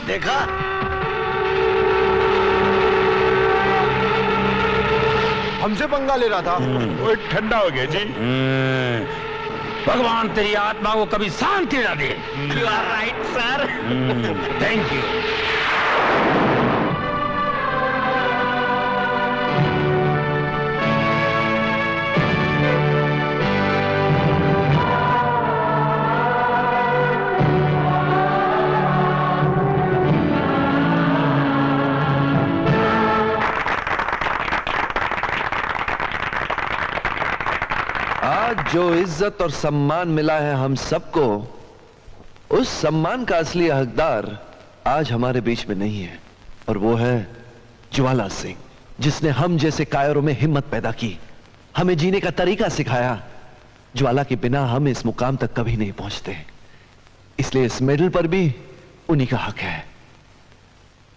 देखा? हमसे पंगा ले रहा था। वो ठंडा हो गया जी। भगवान तेरी आत्मा को कभी शांति ना दे। You are right sir. Thank you. जो इज्जत और सम्मान मिला है हम सबको, उस सम्मान का असली हकदार आज हमारे बीच में नहीं है, और वो है ज्वाला सिंह, जिसने हम जैसे कायरों में हिम्मत पैदा की, हमें जीने का तरीका सिखाया। ज्वाला के बिना हम इस मुकाम तक कभी नहीं पहुंचते, इसलिए इस मेडल पर भी उन्हीं का हक है।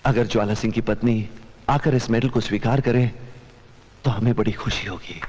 अगर ज्वाला सिंह की पत्नी आकर इस मेडल को स्वीकार करे तो हमें बड़ी खुशी होगी।